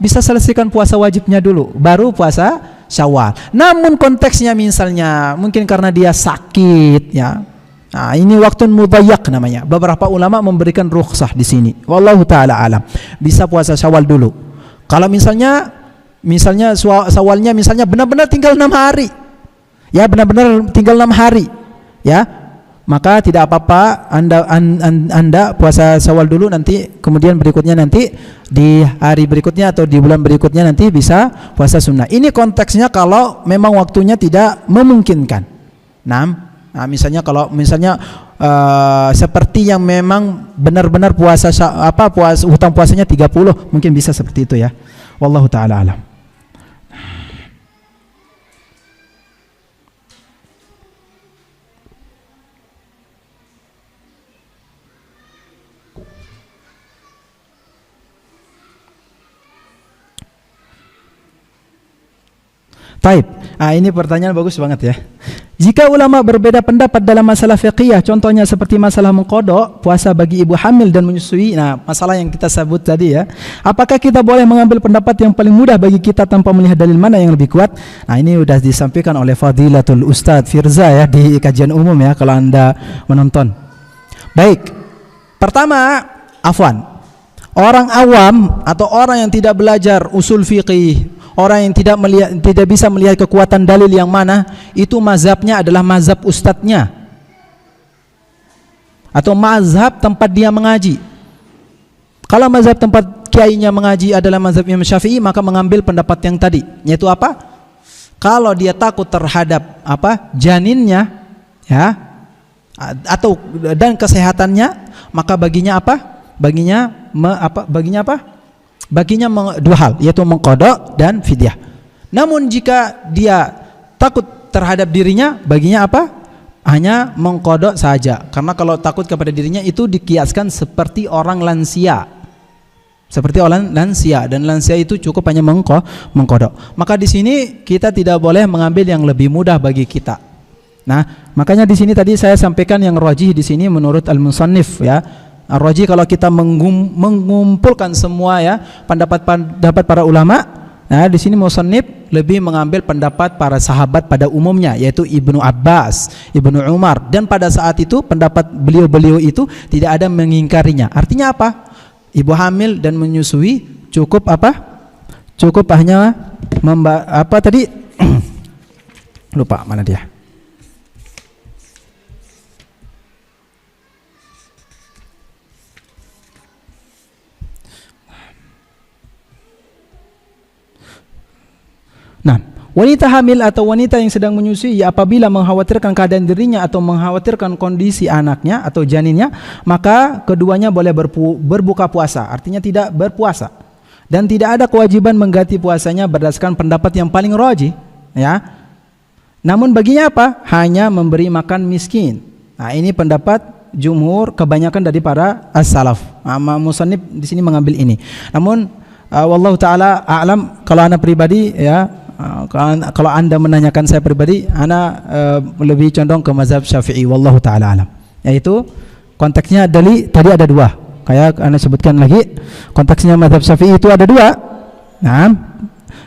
bisa selesaikan puasa wajibnya dulu, baru puasa Syawal. Namun konteksnya misalnya mungkin karena dia sakit, ya. Nah, ini waktu mudayyak namanya. Beberapa ulama memberikan rukhsah di sini. Wallahu taala alam. Bisa puasa Syawal dulu. Kalau misalnya Syawalnya misalnya benar-benar tinggal 6 hari. Ya, benar-benar tinggal 6 hari. Ya. Maka tidak apa-apa Anda puasa Syawal dulu, nanti kemudian berikutnya nanti di hari berikutnya atau di bulan berikutnya nanti bisa puasa sunnah. Ini konteksnya kalau memang waktunya tidak memungkinkan. Nah, kalau misalnya seperti yang memang benar-benar puasa hutang puasanya 30, mungkin bisa seperti itu ya. Wallahu taala alam. Taib. Ini pertanyaan bagus banget ya. Jika ulama berbeda pendapat dalam masalah fiqhiyah, contohnya seperti masalah mengqadha puasa bagi ibu hamil dan menyusui, masalah yang kita sebut tadi ya, apakah kita boleh mengambil pendapat yang paling mudah bagi kita tanpa melihat dalil mana yang lebih kuat? Ini sudah disampaikan oleh Fadilatul Ustadz Firza ya di kajian umum ya, kalau Anda menonton. Baik. Pertama, orang awam atau orang yang tidak belajar usul fiqih, orang yang tidak bisa melihat kekuatan dalil yang mana, itu mazhabnya adalah mazhab ustadznya atau mazhab tempat dia mengaji. Kalau mazhab tempat kiainya mengaji adalah mazhab Imam Syafi'i, maka mengambil pendapat yang tadi, yaitu apa? Kalau dia takut terhadap janinnya ya, atau dan kesehatannya, maka baginya dua hal, yaitu mengqadha dan fidyah. Namun jika dia takut terhadap dirinya, baginya hanya mengqadha saja. Karena kalau takut kepada dirinya itu dikiaskan seperti orang lansia. Dan lansia itu cukup hanya mengqadha. Maka di sini kita tidak boleh mengambil yang lebih mudah bagi kita. Nah, makanya di sini tadi saya sampaikan yang rajih di sini menurut al-musannif ya. Ar-Raji kalau kita mengumpulkan semua ya pendapat para ulama, nah di sini musannif lebih mengambil pendapat para sahabat pada umumnya, yaitu Ibnu Abbas, Ibnu Umar, dan pada saat itu pendapat beliau itu tidak ada mengingkarinya. Artinya apa? Ibu hamil dan menyusui cukup hanya lupa mana dia. Nah, wanita hamil atau wanita yang sedang menyusui apabila mengkhawatirkan keadaan dirinya atau mengkhawatirkan kondisi anaknya atau janinnya, maka keduanya boleh berbuka puasa, artinya tidak berpuasa. Dan tidak ada kewajiban mengganti puasanya berdasarkan pendapat yang paling rajih, ya. Namun baginya hanya memberi makan miskin. Nah, ini pendapat jumhur kebanyakan dari para as-salaf. Musannif di sini mengambil ini. Namun wallahu taala a'lam, kalau ana pribadi ya, kalau Anda menanyakan saya pribadi, ana lebih condong ke mazhab Syafi'i, wallahu taala alam. Yaitu konteksnya tadi ada dua. Kayak ana sebutkan lagi, konteksnya mazhab Syafi'i itu ada dua. Nah,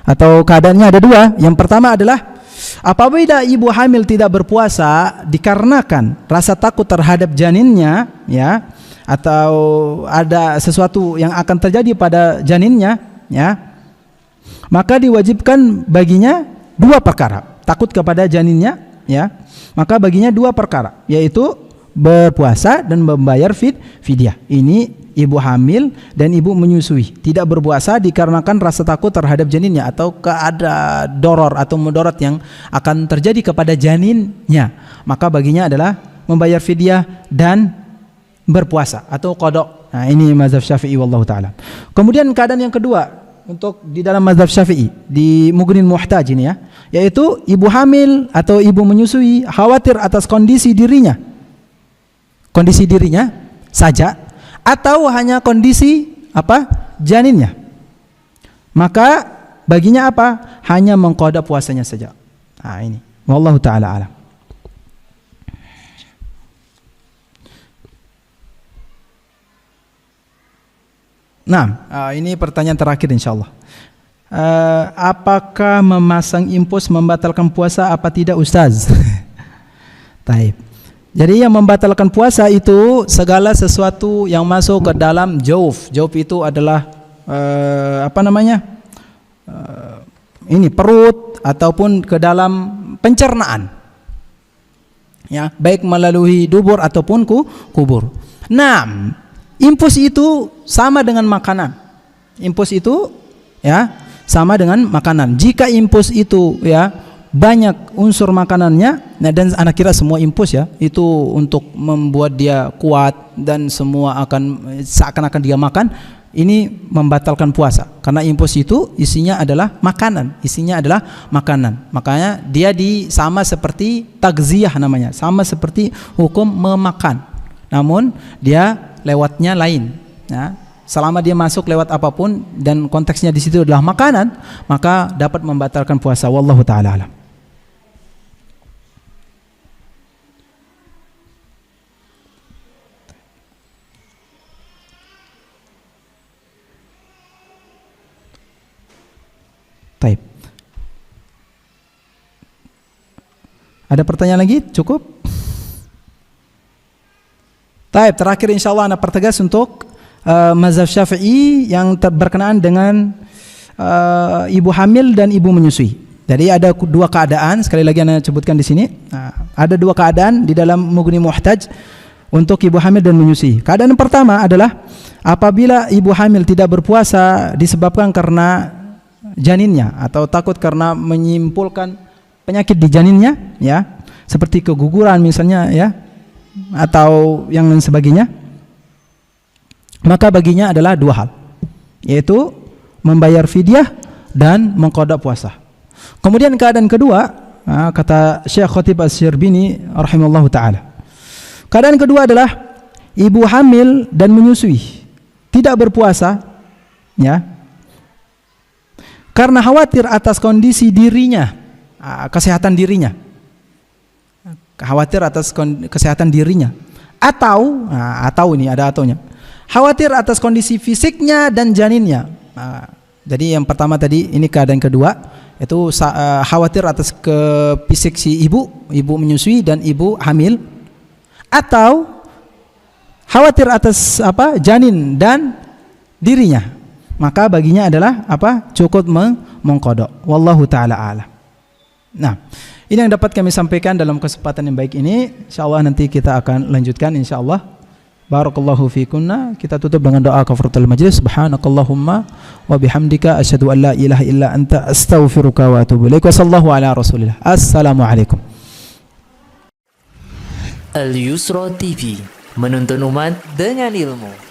atau keadaannya ada dua. Yang pertama adalah apabila ibu hamil tidak berpuasa dikarenakan rasa takut terhadap janinnya ya, atau ada sesuatu yang akan terjadi pada janinnya ya, maka diwajibkan baginya dua perkara. Takut kepada janinnya ya, maka baginya dua perkara, yaitu berpuasa dan membayar fidyah. Ini ibu hamil dan ibu menyusui, tidak berpuasa dikarenakan rasa takut terhadap janinnya atau ada doror atau mudarat yang akan terjadi kepada janinnya, maka baginya adalah membayar fidyah dan berpuasa atau qada. Nah, ini mazhab Syafi'i wallahu taala. Kemudian keadaan yang kedua untuk di dalam mazhab Syafi'i di Mughnil Muhtaj ini ya, yaitu ibu hamil atau ibu menyusui khawatir atas kondisi dirinya saja atau hanya kondisi janinnya, maka baginya hanya mengqada puasanya saja. Nah, ini wallahu taala alam. Nah, ini pertanyaan terakhir insyaallah. Apakah memasang impus membatalkan puasa apa tidak Ustaz? Taib. Jadi yang membatalkan puasa itu segala sesuatu yang masuk ke dalam jauf. Jauf itu adalah ini perut ataupun ke dalam pencernaan. Ya, baik melalui dubur ataupun kubur. Nah, impus itu sama dengan makanan. Impus itu ya sama dengan makanan. Jika impus itu ya banyak unsur makanannya, nah, dan anak kira semua impus ya itu untuk membuat dia kuat dan semua akan seakan-akan dia makan, ini membatalkan puasa karena impus itu isinya adalah makanan, makanya dia sama seperti takziyah namanya, sama seperti hukum memakan, namun dia lewatnya lain. Nah, selama dia masuk lewat apapun dan konteksnya di situ adalah makanan, maka dapat membatalkan puasa. Wallahu taala alam. Taib. Ada pertanyaan lagi? Cukup? Taib, terakhir insyaallah ana pertegas untuk mazhab Syafi'i yang berkenaan dengan ibu hamil dan ibu menyusui. Jadi ada dua keadaan, sekali lagi ana sebutkan di sini. Ada dua keadaan di dalam Mughni Muhtaj untuk ibu hamil dan menyusui. Keadaan yang pertama adalah apabila ibu hamil tidak berpuasa disebabkan karena janinnya atau takut karena menyimpulkan penyakit di janinnya ya, seperti keguguran misalnya ya atau yang lain sebagainya, maka baginya adalah dua hal, yaitu membayar fidyah dan mengqada puasa. Kemudian keadaan kedua, kata Syekh Khatib Asy-Syirbini rahimallahu taala, keadaan kedua adalah ibu hamil dan menyusui tidak berpuasa ya karena khawatir atas kondisi dirinya, kesehatan dirinya, atau ini ada ataunya, khawatir atas kondisi fisiknya dan janinnya. Jadi yang pertama tadi ini keadaan kedua, itu khawatir atas ke fisik si ibu menyusui dan ibu hamil, atau khawatir atas janin dan dirinya, maka baginya adalah cukup mengqada. Wallahu taala a'lam. Nah, ini yang dapat kami sampaikan dalam kesempatan yang baik ini. Insyaallah nanti kita akan lanjutkan insyaallah. Barakallahu fikunna. Kita tutup dengan doa kafaratul majlis. Subhanakallahumma wa bihamdika asyhadu an la ilaha illa anta astaghfiruka wa atubu ilaik. Wa sallallahu ala rasulillah. Assalamualaikum. Al Yusra TV, menuntun umat dengan ilmu.